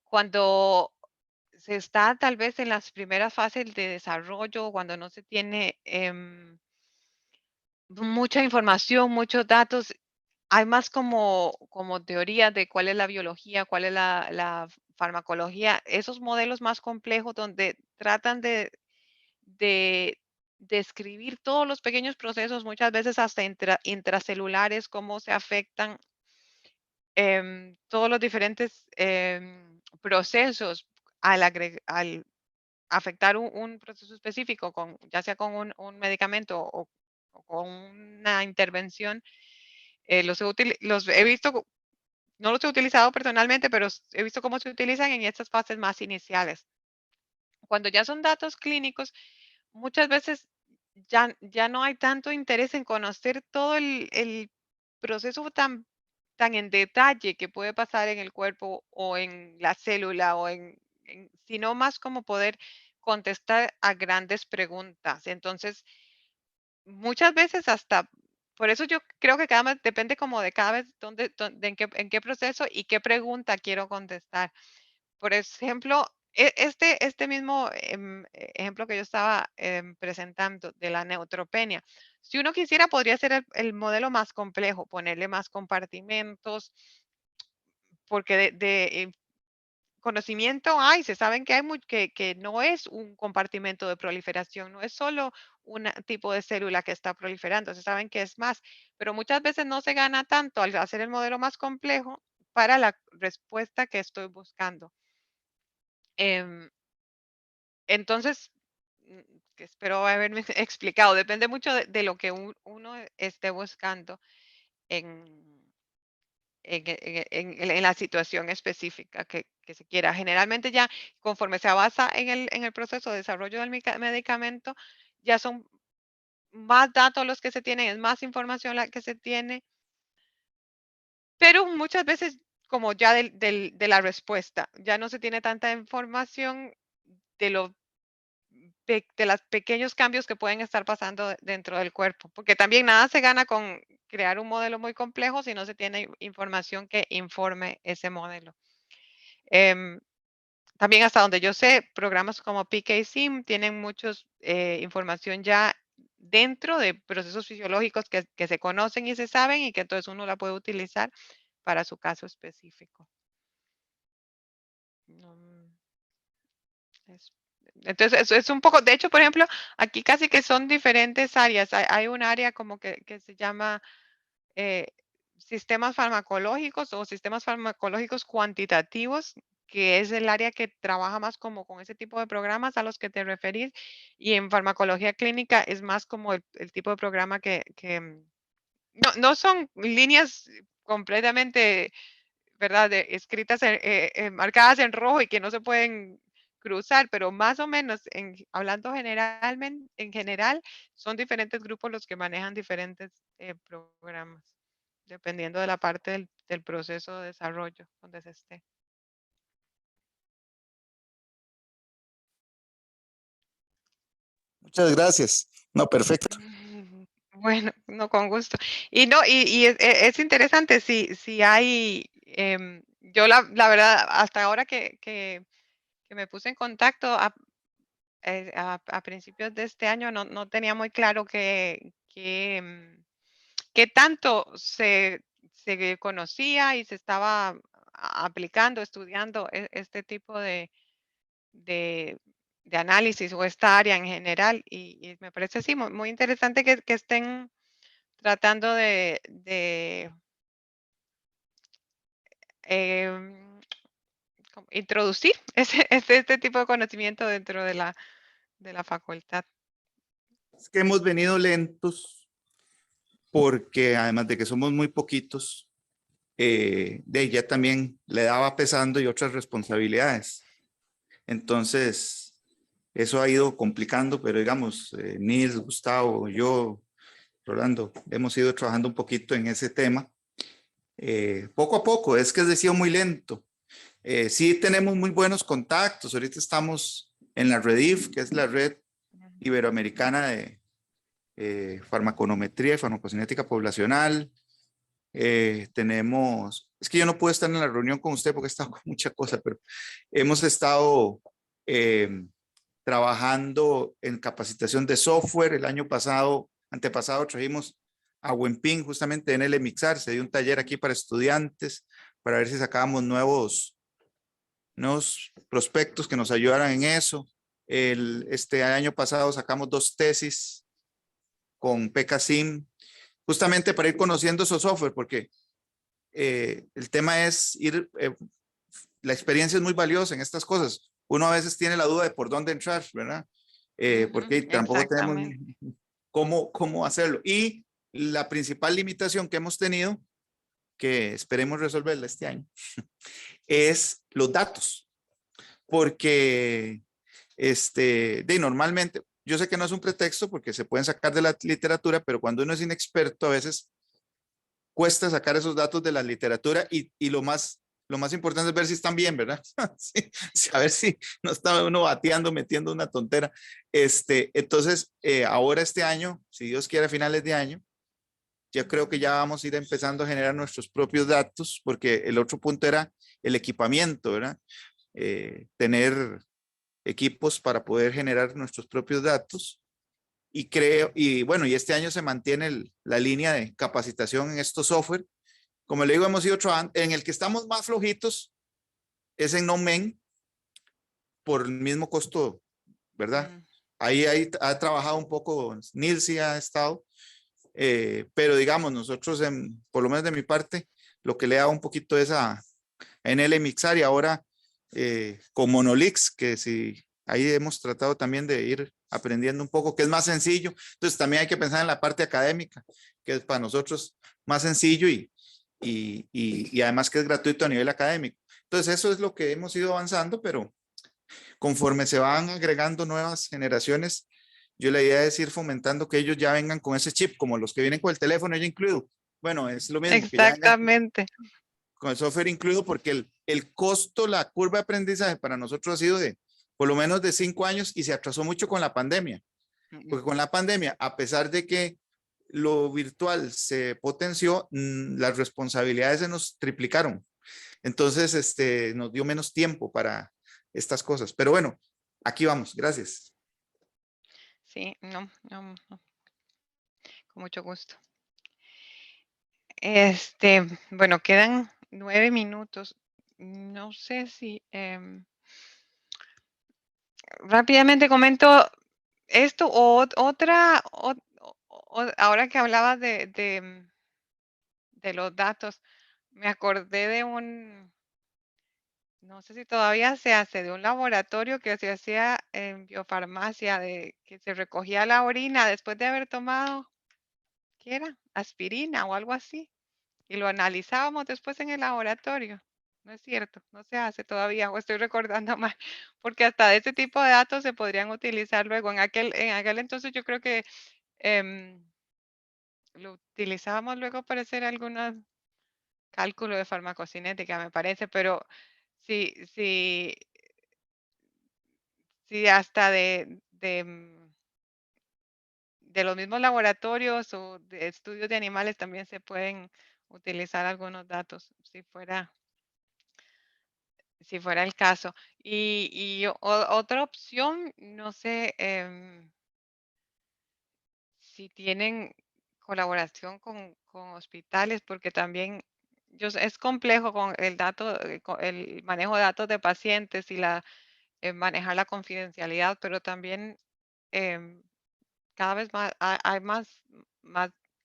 Cuando se está tal vez en las primeras fases de desarrollo, cuando no se tiene mucha información, muchos datos, hay más como teorías de cuál es la biología, cuál es la farmacología, esos modelos más complejos donde tratan de describir todos los pequeños procesos, muchas veces hasta intracelulares, cómo se afectan todos los diferentes procesos al afectar un proceso específico, ya sea con un medicamento o con una intervención. Los he visto, no los he utilizado personalmente, pero he visto cómo se utilizan en estas fases más iniciales. Cuando ya son datos clínicos, muchas veces ya no hay tanto interés en conocer todo el proceso tan en detalle que puede pasar en el cuerpo o en la célula sino más como poder contestar a grandes preguntas. Entonces, muchas veces hasta, por eso yo creo que cada vez depende como de cada vez en qué proceso y qué pregunta quiero contestar. Por ejemplo, este mismo ejemplo que yo estaba presentando de la neutropenia, si uno quisiera, podría ser el modelo más complejo, ponerle más compartimentos, porque de conocimiento hay, se saben que que no es un compartimento de proliferación, no es solo un tipo de célula que está proliferando, se saben que es más, pero muchas veces no se gana tanto al hacer el modelo más complejo para la respuesta que estoy buscando. Em, entonces, mm, que espero haberme explicado, depende mucho de lo que uno esté buscando en, en la situación específica que se quiera. Generalmente ya conforme se avanza en el proceso de desarrollo del medicamento, ya son más datos los que se tienen, es más información la que se tiene, pero muchas veces como ya de la respuesta, ya no se tiene tanta información de los de los pequeños cambios que pueden estar pasando dentro del cuerpo, porque también nada se gana con crear un modelo muy complejo si no se tiene información que informe ese modelo. Em, También hasta donde yo sé, programas como PKSIM tienen muchos información ya dentro de procesos fisiológicos que se conocen y se saben y que entonces uno la puede utilizar para su caso específico. Mm, es- entonces, eso es un poco, de hecho, por ejemplo, aquí casi que son diferentes áreas. Hay un área como que se llama eh, sistemas farmacológicos o sistemas farmacológicos cuantitativos, que es el área que trabaja más como con ese tipo de programas a los que te referís, y en farmacología clínica es más como el tipo de programa no son líneas completamente, ¿verdad? Escritas, marcadas en rojo y que no se pueden cruzar, pero más o menos, hablando generalmente, en general, son diferentes grupos los que manejan diferentes programas, dependiendo de la parte del proceso de desarrollo donde se esté. Muchas gracias. No, perfecto. Bueno, no, con gusto. Y no, y es interesante si hay, yo la verdad, hasta ahora que me puse en contacto a principios de este año, no tenía muy claro qué tanto se conocía y se estaba aplicando, estudiando este tipo de, de análisis o esta área en general. Y me parece sí, muy, muy interesante que estén tratando de em, como introducir este tipo de conocimiento dentro de la facultad. Es que hemos venido lentos porque además de que somos muy poquitos, de ella también le daba pesando y otras responsabilidades. Entonces, eso ha ido complicando, pero digamos, Nils, Gustavo, yo, Rolando, hemos ido trabajando un poquito en ese tema. Poco a poco, es que es decía muy lento. Sí tenemos muy buenos contactos. Ahorita estamos en la REDIF, que es la Red Iberoamericana de Farmaconometría y Farmacocinética Poblacional. Tenemos, es que yo no pude estar en la reunión con usted porque he estado con mucha cosa, pero hemos estado trabajando en capacitación de software. El año pasado, antepasado, trajimos a Wenping justamente en el Mixar. Se dio un taller aquí para estudiantes para ver si sacábamos nuevos prospectos que nos ayudaran en eso. Este año pasado sacamos 2 tesis con PKSIM, justamente para ir conociendo esos software, porque el tema es la experiencia es muy valiosa en estas cosas. Uno a veces tiene la duda de por dónde entrar, ¿verdad? Porque tampoco tenemos Exactamente. cómo hacerlo. Y la principal limitación que hemos tenido, que esperemos resolverla este año, es los datos. Porque normalmente, yo sé que no es un pretexto porque se pueden sacar de la literatura, pero cuando uno es inexperto a veces cuesta sacar esos datos de la literatura y lo más importante es ver si están bien, ¿verdad? Sí, a ver si no está uno bateando, metiendo una tontera. Entonces, ahora este año, si Dios quiere a finales de año, yo creo que ya vamos a ir empezando a generar nuestros propios datos, porque el otro punto era el equipamiento, ¿verdad? Tener equipos para poder generar nuestros propios datos. Y creo, y bueno, y este año se mantiene la línea de capacitación en estos software. Como le digo, hemos ido trabajando, en el que estamos más flojitos es en NoMen, por el mismo costo, ¿verdad? Mm, Ahí ha trabajado un poco, Nils sí ha estado, pero digamos, nosotros, por lo menos de mi parte, lo que le da un poquito es en el Mixar y ahora con Monolix, que sí, ahí hemos tratado también de ir aprendiendo un poco, que es más sencillo. Entonces también hay que pensar en la parte académica, que es para nosotros más sencillo y además que es gratuito a nivel académico. Entonces, eso es lo que hemos ido avanzando, pero conforme se van agregando nuevas generaciones, yo la idea es ir fomentando que ellos ya vengan con ese chip, como los que vienen con el teléfono ya incluido. Bueno, es lo mismo, que ya vengan Exactamente. con el software incluido, porque el costo, la curva de aprendizaje para nosotros ha sido de por lo menos de 5 años y se atrasó mucho con la pandemia, porque con la pandemia, a pesar de que lo virtual se potenció, las responsabilidades se nos triplicaron. Entonces, nos dio menos tiempo para estas cosas. Pero bueno, aquí vamos. Gracias. Sí, no, no, no, con mucho gusto. Bueno, quedan 9 minutos. No sé si rápidamente comento esto o otra, ahora que hablabas de los datos, me acordé de no sé si todavía se hace, de un laboratorio que se hacía en biofarmacia, de que se recogía la orina después de haber tomado, ¿qué era? Aspirina o algo así, y lo analizábamos después en el laboratorio. No es cierto, no se hace todavía, o estoy recordando mal, porque hasta ese tipo de datos se podrían utilizar luego. En aquel entonces yo creo que em, lo utilizábamos luego para hacer algunos cálculos de farmacocinética, me parece, pero sí, sí, sí, hasta de los mismos laboratorios o de estudios de animales también se pueden utilizar algunos datos, si fuera el caso. Otra opción, no sé si tienen colaboración con hospitales, porque también es complejo con el dato, con el manejo de datos de pacientes y manejar la confidencialidad, pero también em, cada vez más hay más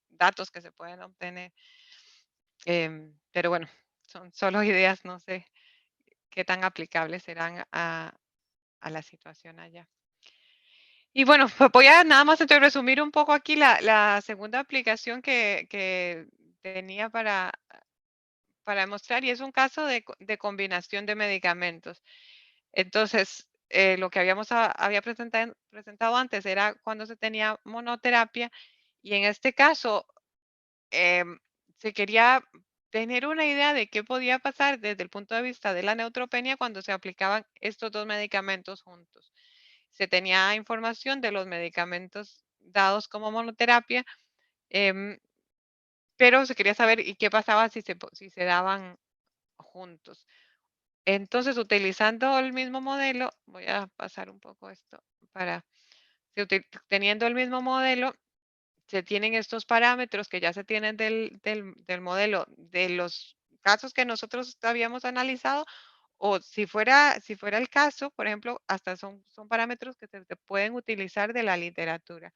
datos que se pueden obtener. Pero bueno, son solo ideas, no sé qué tan aplicables serán a la situación allá. Y bueno, pues voy a nada más entonces resumir un poco aquí la segunda aplicación que tenía para demostrar, y es un caso de combinación de medicamentos. Entonces, lo que había presentado antes era cuando se tenía monoterapia, y en este caso em, se quería tener una idea de qué podía pasar desde el punto de vista de la neutropenia cuando se aplicaban estos dos medicamentos juntos. Se tenía información de los medicamentos dados como monoterapia, em, pero se quería saber y qué pasaba si se daban juntos. Entonces, utilizando el mismo modelo, voy a pasar un poco esto para, teniendo el mismo modelo, se tienen estos parámetros que ya se tienen del modelo de los casos que nosotros habíamos analizado, o si fuera el caso, por ejemplo, hasta son parámetros que se pueden utilizar de la literatura.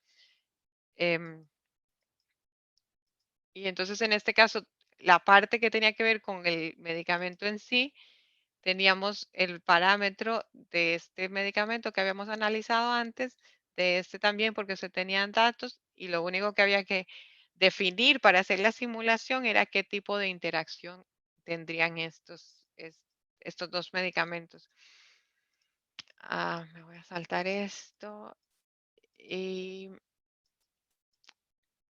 Em, y entonces, en este caso, la parte que tenía que ver con el medicamento en sí, teníamos el parámetro de este medicamento que habíamos analizado antes, de este también, porque se tenían datos, y lo único que había que definir para hacer la simulación era qué tipo de interacción tendrían estos dos medicamentos. Me voy a saltar esto. Y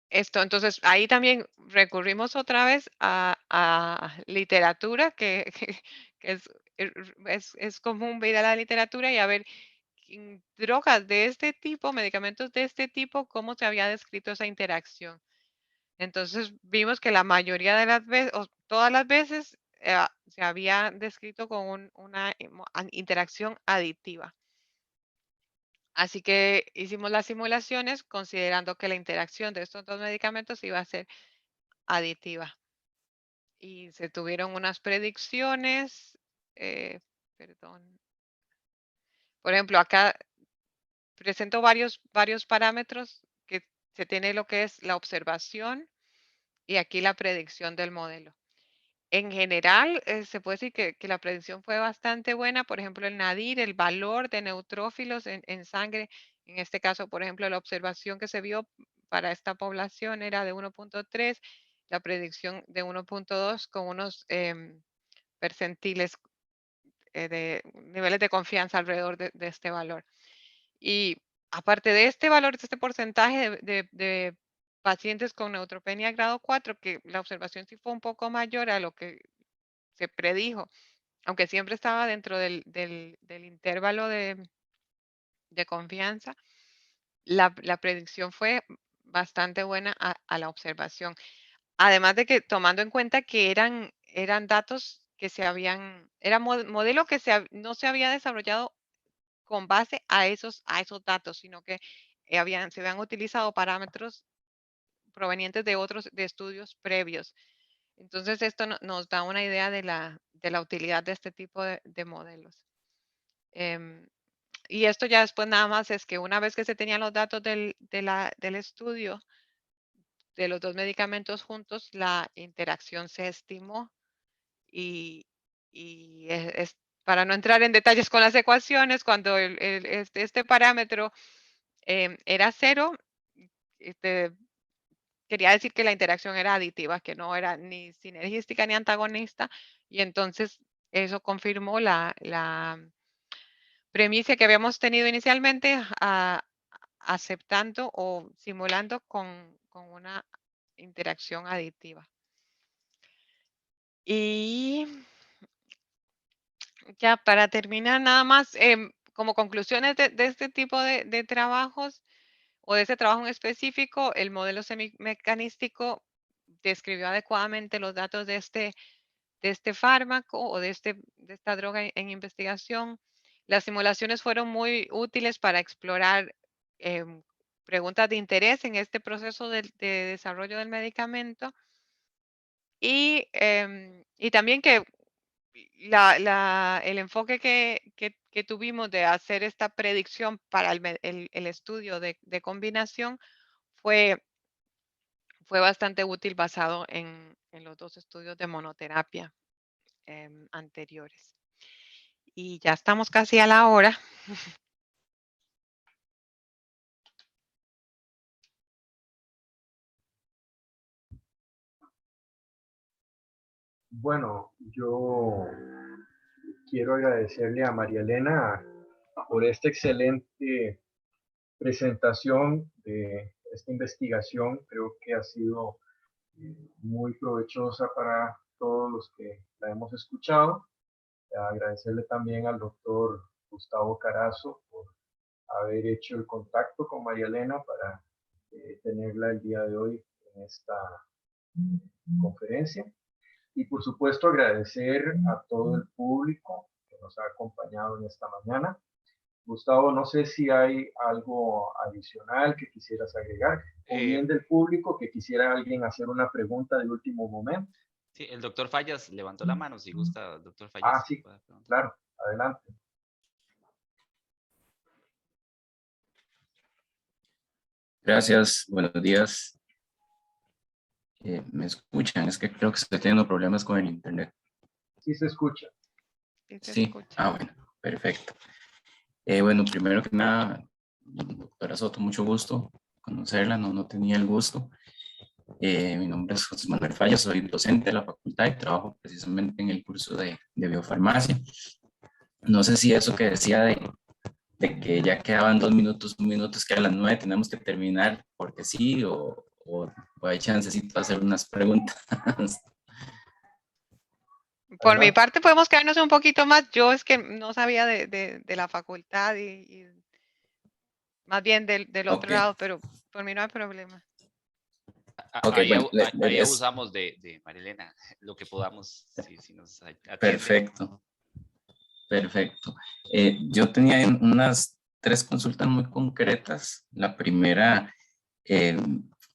entonces, ahí también recurrimos otra vez a literatura, que es común ver a la literatura y a ver drogas de este tipo, medicamentos de este tipo, cómo se había descrito esa interacción. Entonces vimos que la mayoría de las veces, o todas las veces, se había descrito con una interacción aditiva. Así que hicimos las simulaciones considerando que la interacción de estos dos medicamentos iba a ser aditiva. Y se tuvieron unas predicciones, perdón. Por ejemplo, acá presento varios parámetros que se tiene lo que es la observación y aquí la predicción del modelo. En general, se puede decir que la predicción fue bastante buena. Por ejemplo, el NADIR, el valor de neutrófilos en sangre, en este caso, por ejemplo, la observación que se vio para esta población era de 1.3, la predicción de 1.2 con unos percentiles de niveles de confianza alrededor de este valor. Y aparte de este valor, de este porcentaje de pacientes con neutropenia grado 4, que la observación sí fue un poco mayor a lo que se predijo, aunque siempre estaba dentro del intervalo de confianza, la predicción fue bastante buena a la observación. Además de que tomando en cuenta que eran datos que era modelo que no se había desarrollado con base a esos datos, sino que se habían utilizado parámetros provenientes de otros de estudios previos. Entonces, esto nos da una idea de la utilidad de este tipo de modelos. Em, y esto ya después nada más es que una vez que se tenían los datos del estudio de los dos medicamentos juntos, la interacción se estimó y, para no entrar en detalles con las ecuaciones, cuando este parámetro era 0, este, quería decir que la interacción era aditiva, que no era ni sinergística ni antagonista, y entonces eso confirmó la premisa que habíamos tenido inicialmente, aceptando o simulando con una interacción aditiva. Y ya para terminar, nada más, como conclusiones de este tipo de trabajos o de ese trabajo en específico, el modelo semimecanístico describió adecuadamente los datos de este fármaco o de esta droga en investigación. Las simulaciones fueron muy útiles para explorar preguntas de interés en este proceso de desarrollo del medicamento y también que el enfoque que tuvimos de hacer esta predicción para el estudio de combinación fue bastante útil basado en los dos estudios de monoterapia anteriores. Y ya estamos casi a la hora. Bueno, yo quiero agradecerle a María Elena por esta excelente presentación de esta investigación. Creo que ha sido muy provechosa para todos los que la hemos escuchado. Agradecerle también al doctor Gustavo Carazo por haber hecho el contacto con María Elena para tenerla el día de hoy en esta conferencia. Y por supuesto agradecer a todo el público que nos ha acompañado en esta mañana. Gustavo, no sé si hay algo adicional que quisieras agregar, o bien del público que quisiera alguien hacer una pregunta de último momento. Sí, el doctor Fallas levantó la mano, si gusta, doctor Fallas. Sí, claro, adelante. Gracias, buenos días. ¿Me escuchan? Es que creo que estoy teniendo problemas con el internet. Sí se escucha. Sí, bueno, perfecto. Bueno, primero que nada, doctora Soto, mucho gusto conocerla, no tenía el gusto. Mi nombre es José Manuel Fallas, soy docente de la facultad y trabajo precisamente en el curso de biofarmacia. No sé si eso que decía de que ya quedaban 2 minutos, 1 minuto, es que a las 9 tenemos que terminar porque sí, o hay chancecito de hacer unas preguntas. Por mi parte podemos quedarnos un poquito más. Yo es que no sabía de la facultad y más bien del otro lado, pero por mí no hay problema. Ahí abusamos de Marilena, lo que podamos, si nos atiende. Perfecto. Perfecto. Yo tenía unas 3 consultas muy concretas. La primera,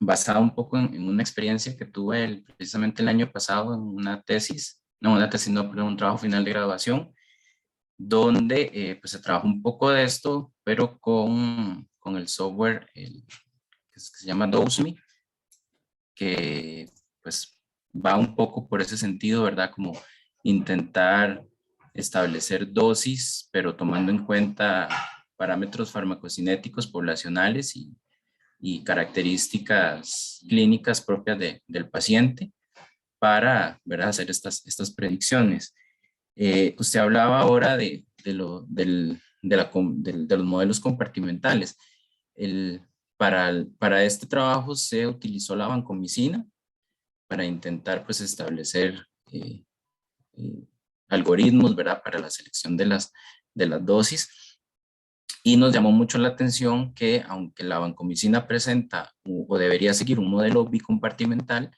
basada un poco en una experiencia que tuve precisamente el año pasado en una tesis, pero un trabajo final de graduación, donde pues se trabajó un poco de esto, pero con el software que se llama DoseMe, que pues va un poco por ese sentido, ¿verdad? Como intentar establecer dosis, pero tomando en cuenta parámetros farmacocinéticos poblacionales y y características clínicas propias del paciente para, ¿verdad?, hacer estas predicciones. Usted hablaba ahora de los modelos compartimentales. Para este trabajo se utilizó la vancomicina para intentar pues establecer algoritmos, ¿verdad?, para la selección de las dosis. Y nos llamó mucho la atención que aunque la vancomicina presenta o debería seguir un modelo bicompartimental,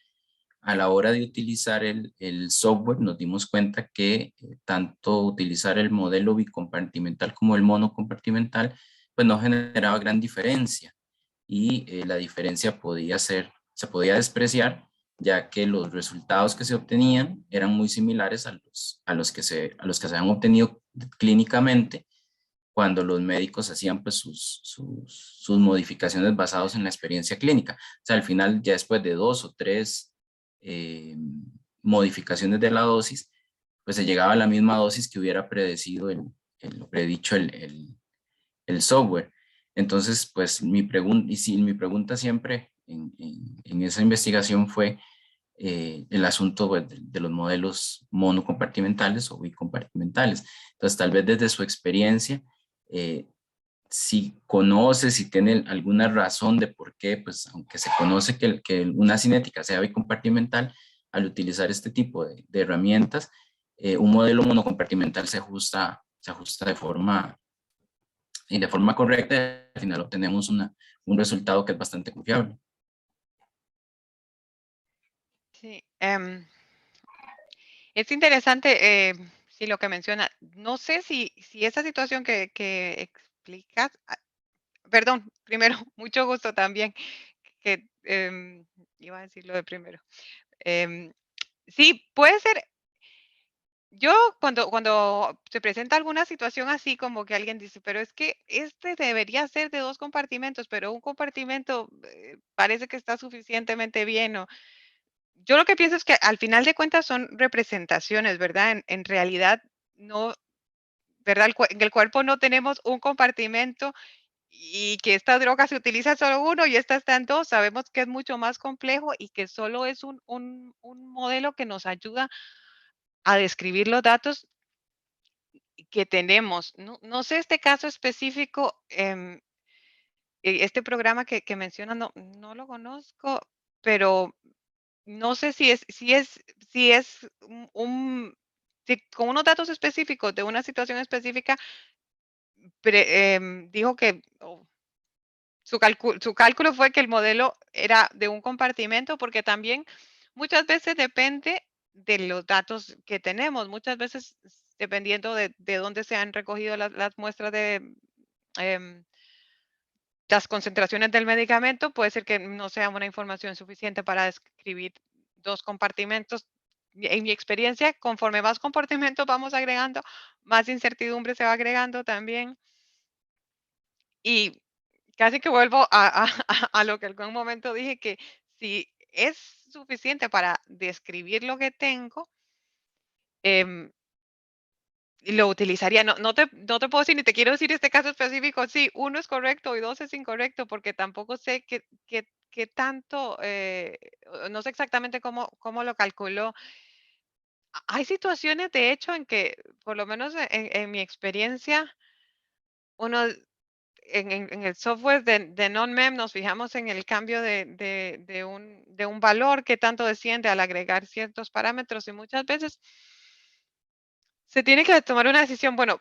a la hora de utilizar el software nos dimos cuenta que tanto utilizar el modelo bicompartimental como el monocompartimental pues no generaba gran diferencia, y la diferencia se podía despreciar, ya que los resultados que se obtenían eran muy similares a los que se habían obtenido clínicamente cuando los médicos hacían pues sus modificaciones basados en la experiencia clínica. O sea, al final, ya después de 2 o 3 modificaciones de la dosis, pues se llegaba a la misma dosis que hubiera predicho el software. Entonces, pues mi pregunta siempre en esa investigación fue el asunto pues, de los modelos monocompartimentales o bicompartimentales. Entonces, tal vez desde su experiencia, si conoce, si tiene alguna razón de por qué, pues aunque se conoce que una cinética sea bicompartimental, al utilizar este tipo de herramientas, un modelo monocompartimental se ajusta de forma correcta, y al final obtenemos un resultado que es bastante confiable. Sí, es interesante sí, lo que menciona. No sé si esa situación que explicas, perdón, primero, mucho gusto también, que iba a decir lo de primero. Sí, puede ser. Yo cuando se presenta alguna situación así como que alguien dice, pero es que este debería ser de 2 compartimentos, pero un compartimento parece que está suficientemente bien. O yo lo que pienso es que al final de cuentas son representaciones, ¿verdad? En realidad no, ¿verdad? En el cuerpo no tenemos un compartimento y que esta droga se utiliza solo uno y esta está en dos. Sabemos que es mucho más complejo y que solo es un modelo que nos ayuda a describir los datos que tenemos. No sé este caso específico, este programa que menciona, no lo conozco, pero no sé si es si con unos datos específicos de una situación específica, dijo que su cálculo fue que el modelo era de un compartimento, porque también muchas veces depende de los datos que tenemos. Muchas veces, dependiendo de dónde se han recogido las muestras de em, las concentraciones del medicamento, puede ser que no sea una información suficiente para describir 2 compartimentos. En mi experiencia, conforme más compartimentos vamos agregando, más incertidumbre se va agregando también. Y casi que vuelvo a lo que en algún momento dije, que si es suficiente para describir lo que tengo, em, lo utilizaría. No te puedo decir, ni te quiero decir este caso específico, sí, 1 es correcto y 2 es incorrecto, porque tampoco sé qué tanto, no sé exactamente cómo lo calculó. Hay situaciones, de hecho, en que, por lo menos en mi experiencia, uno en el software de NONMEM nos fijamos en el cambio de un valor, que tanto desciende al agregar ciertos parámetros, y muchas veces se tiene que tomar una decisión, bueno,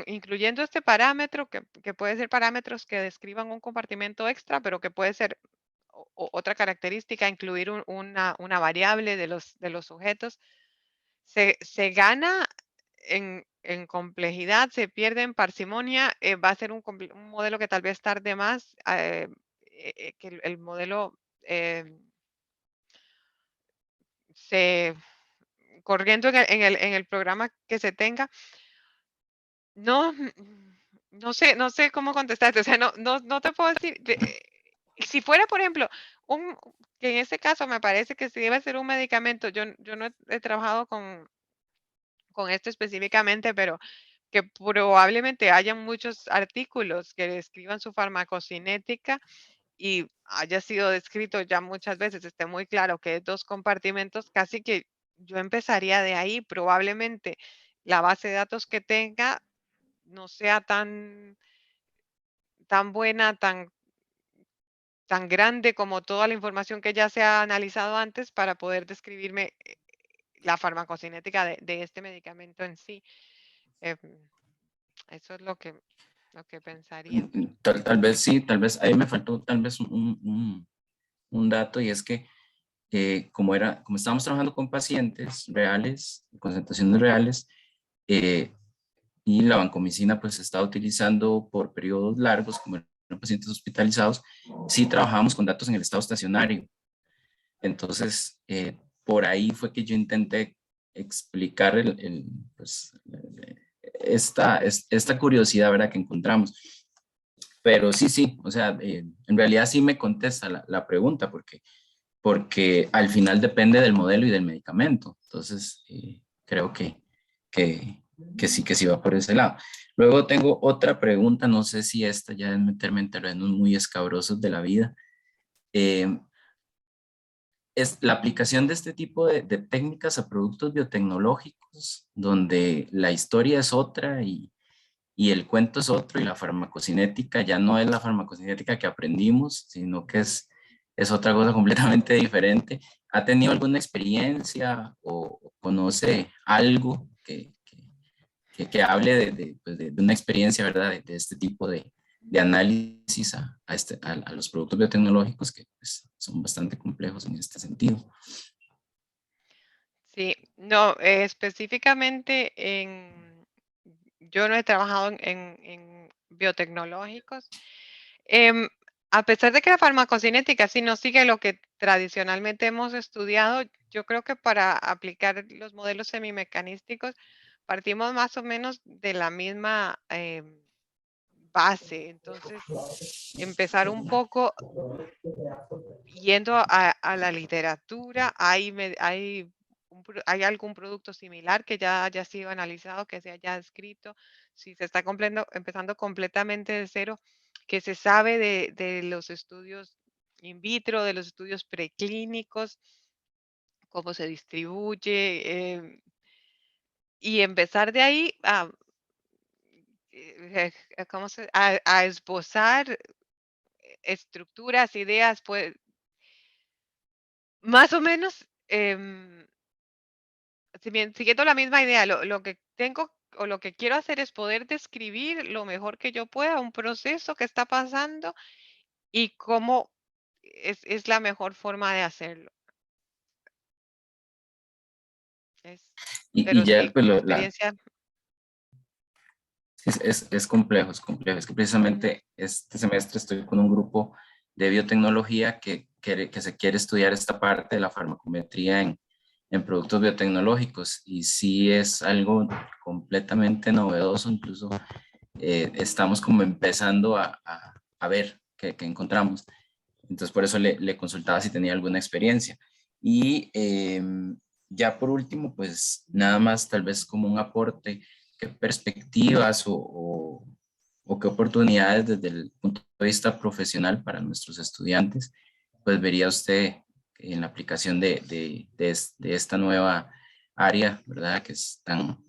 incluyendo este parámetro, que puede ser parámetros que describan un compartimento extra, pero que puede ser otra característica, incluir una variable de los sujetos. Se gana en complejidad, se pierde en parsimonia. Va a ser un modelo que tal vez tarde más, que el modelo se corriendo en el programa que se tenga. No, no sé cómo contestarte. O sea, no te puedo decir. Si fuera, por ejemplo, que en este caso me parece que sí debe ser un medicamento. Yo no he trabajado con esto específicamente, pero que probablemente hayan muchos artículos que describan su farmacocinética y haya sido descrito ya muchas veces, esté muy claro que es 2 compartimentos, casi que yo empezaría de ahí. Probablemente la base de datos que tenga no sea tan buena, tan grande como toda la información que ya se ha analizado antes para poder describirme la farmacocinética de este medicamento en sí. Em, Eso es lo que pensaría. Tal vez sí, tal vez ahí me faltó tal vez un dato, y es que como estábamos trabajando con pacientes reales, concentraciones reales, eh, y la vancomicina pues se está utilizando por periodos largos, como en pacientes hospitalizados, sí trabajamos con datos en el estado estacionario. Entonces, por ahí fue que yo intenté explicar pues, esta curiosidad, ¿verdad?, que encontramos. Pero sí, o sea, en realidad sí me contesta la pregunta, porque al final depende del modelo y del medicamento. Entonces, creo que sí va por ese lado. Luego tengo otra pregunta, no sé si esta ya es meterme en terrenos muy escabrosos de la vida. Es la aplicación de este tipo de técnicas a productos biotecnológicos, donde la historia es otra y el cuento es otro, y la farmacocinética ya no es la farmacocinética que aprendimos, sino que es otra cosa completamente diferente. ¿Ha tenido alguna experiencia o conoce algo que hable pues de una experiencia, ¿verdad?, de este tipo de análisis a los productos biotecnológicos, que pues, son bastante complejos en este sentido? Sí, no, específicamente yo no he trabajado en biotecnológicos. Em, a pesar de que la farmacocinética sí no sigue lo que tradicionalmente hemos estudiado, yo creo que para aplicar los modelos semimecanísticos partimos más o menos de la misma base. Entonces, empezar un poco yendo a la literatura, hay algún producto similar que ya haya sido analizado, que se haya escrito, si se está empezando completamente de cero, que se sabe de los estudios in vitro, de los estudios preclínicos, cómo se distribuye, y empezar de ahí a esbozar estructuras, ideas, pues más o menos, siguiendo la misma idea, lo que tengo o lo que quiero hacer es poder describir lo mejor que yo pueda un proceso que está pasando y cómo es la mejor forma de hacerlo. Es, Y pero ya, sí, pues, experiencia. es complejo, es complejo. Es que precisamente este semestre estoy con un grupo de biotecnología que se quiere estudiar esta parte de la farmacometría en productos biotecnológicos, y sí es algo completamente novedoso. Incluso estamos como empezando a ver qué encontramos. Entonces, por eso le consultaba si tenía alguna experiencia. Y ya por último, pues nada más tal vez como un aporte, qué perspectivas o qué oportunidades desde el punto de vista profesional para nuestros estudiantes, pues vería usted en la aplicación de esta nueva área, ¿verdad?, que es tan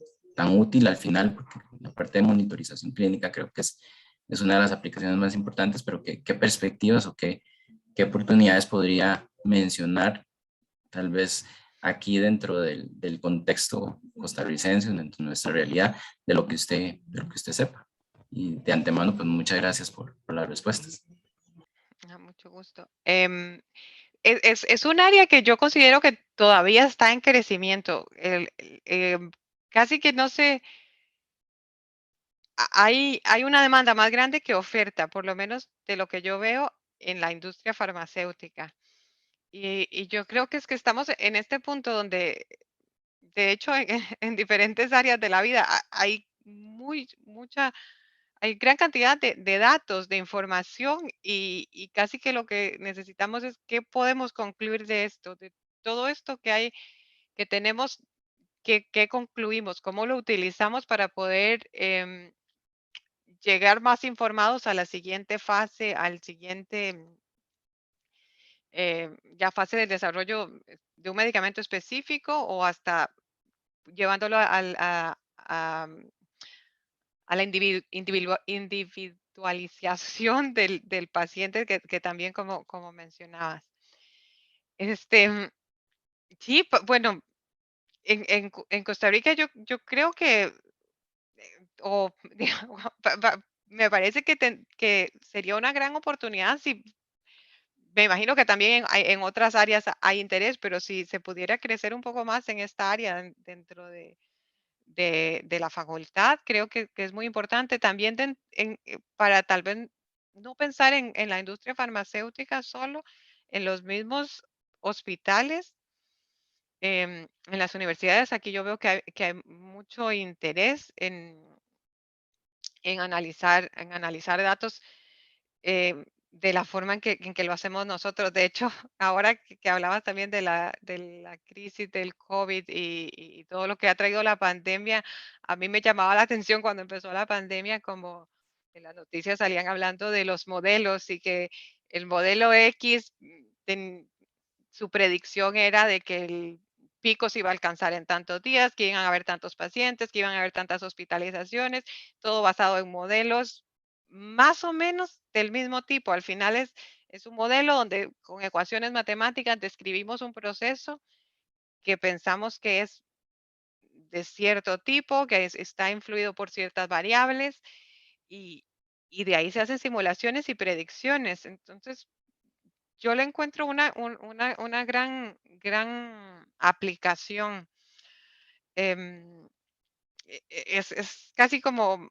útil al final, porque la parte de monitorización clínica creo que es una de las aplicaciones más importantes, pero qué perspectivas o qué oportunidades podría mencionar, tal vez aquí dentro del contexto costarricense, dentro de nuestra realidad, de lo que usted sepa. Y de antemano, pues muchas gracias por las respuestas. Mucho gusto. Es un área que yo considero que todavía está en crecimiento. Casi que no sé, hay una demanda más grande que oferta, por lo menos de lo que yo veo en la industria farmacéutica. Y yo creo que es que estamos en este punto donde, de hecho, en diferentes áreas de la vida hay hay gran cantidad de datos, de información y casi que lo que necesitamos es qué podemos concluir de esto, de todo esto que hay, que tenemos, qué concluimos, cómo lo utilizamos para poder llegar más informados a la siguiente fase, al siguiente ya fase del desarrollo de un medicamento específico o hasta llevándolo a la individualización del paciente que también como mencionabas. Sí, bueno, en Costa Rica yo creo que, o digamos, me parece que sería una gran oportunidad si, me imagino que también en otras áreas hay interés, pero si se pudiera crecer un poco más en esta área dentro de la facultad, creo que es muy importante también para tal vez no pensar en la industria farmacéutica solo, en los mismos hospitales, en las universidades. Aquí yo veo que hay mucho interés en analizar datos, de la forma en que lo hacemos nosotros. De hecho, ahora que hablabas también de la crisis del COVID y todo lo que ha traído la pandemia, a mí me llamaba la atención cuando empezó la pandemia, como en las noticias salían hablando de los modelos y que el modelo X, su predicción era de que el pico se iba a alcanzar en tantos días, que iban a haber tantos pacientes, que iban a haber tantas hospitalizaciones, todo basado en modelos más o menos del mismo tipo. Al final es un modelo donde con ecuaciones matemáticas describimos un proceso que pensamos que es de cierto tipo, que está influido por ciertas variables y, y de ahí se hacen simulaciones y predicciones. Entonces, yo le encuentro una gran aplicación. em, es casi como,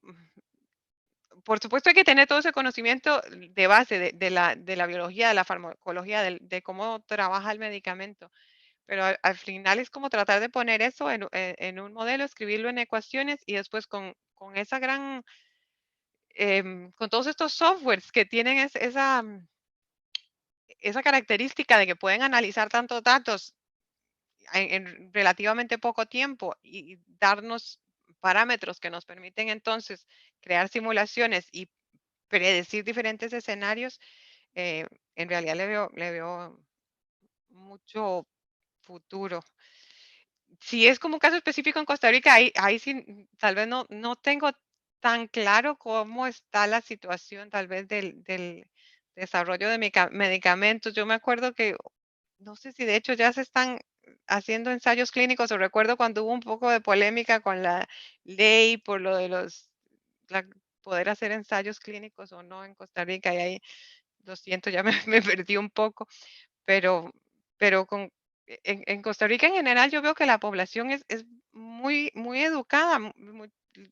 por supuesto hay que tener todo ese conocimiento de base de la biología, de la farmacología, de cómo trabaja el medicamento, pero al final es como tratar de poner eso en un modelo, escribirlo en ecuaciones y después con esa con todos estos softwares que tienen esa característica de que pueden analizar tantos datos en relativamente poco tiempo y darnos parámetros que nos permiten entonces crear simulaciones y predecir diferentes escenarios. eh, en realidad le veo mucho futuro. Si es como un caso específico en Costa Rica, ahí sí, tal vez no tengo tan claro cómo está la situación tal vez del desarrollo de medicamentos. Yo me acuerdo que, no sé si de hecho ya se están haciendo ensayos clínicos, o recuerdo cuando hubo un poco de polémica con la ley por lo de la- poder hacer ensayos clínicos o no en Costa Rica, y ahí, lo siento, ya me, me perdí un poco, pero, pero en Costa Rica en general yo veo que la población es muy educada,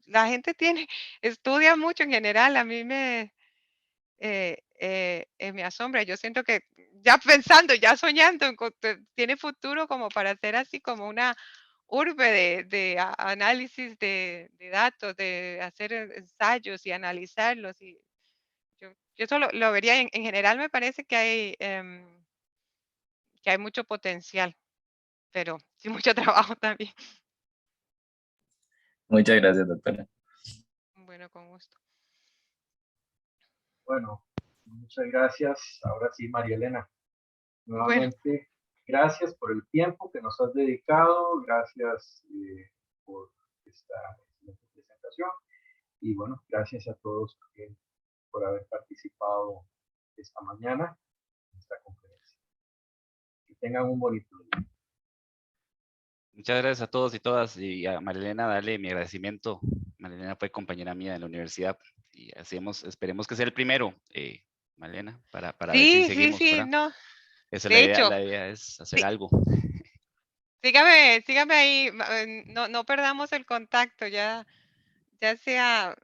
la gente estudia mucho en general. A mí me asombra. Yo siento que ya pensando, ya soñando, tiene futuro como para hacer así como una urbe de análisis de datos, de hacer ensayos y analizarlos. Y yo eso lo vería. En general me parece que hay mucho potencial, pero sí mucho trabajo también. Muchas gracias, doctora. Bueno, con gusto. Bueno, muchas gracias. Ahora sí, María Elena, Bueno, nuevamente, gracias por el tiempo que nos has dedicado, gracias por esta excelente presentación y bueno, gracias a todos también por haber participado esta mañana en esta conferencia. Que tengan un bonito día. Muchas gracias a todos y todas, y a Marilena darle mi agradecimiento. Marilena fue compañera mía de la universidad y esperemos que sea el primero, Marilena, para ver si sí, sí, seguimos, sí, ¿verdad? no. Esa es De hecho, la idea es hacer sí, algo. sígame ahí, no perdamos el contacto, ya sea,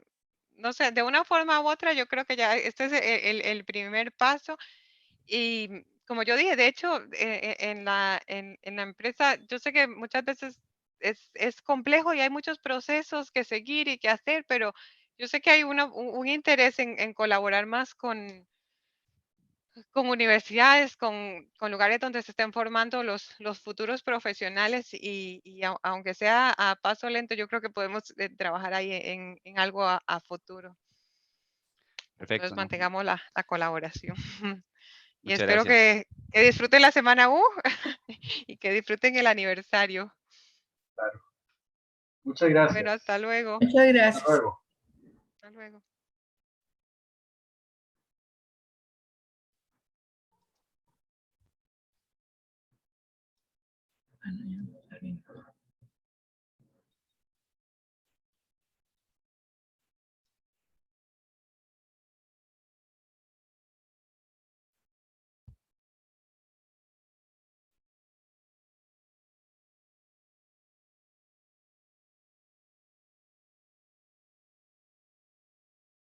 no sé, de una forma u otra. Yo creo que ya este es el primer paso. Y como yo dije, de hecho, en la empresa, yo sé que muchas veces es complejo y hay muchos procesos que seguir y que hacer, pero yo sé que hay un interés en colaborar más con universidades, con lugares donde se estén formando los futuros profesionales, y aunque sea a paso lento, yo creo que podemos trabajar ahí en algo a futuro. Entonces Perfecto, ¿no? mantengamos la colaboración. Y Muchas espero gracias. que disfruten la semana U y que disfruten el aniversario. Claro. Muchas gracias. Bueno, hasta luego. Muchas Hasta gracias. luego. Hasta luego.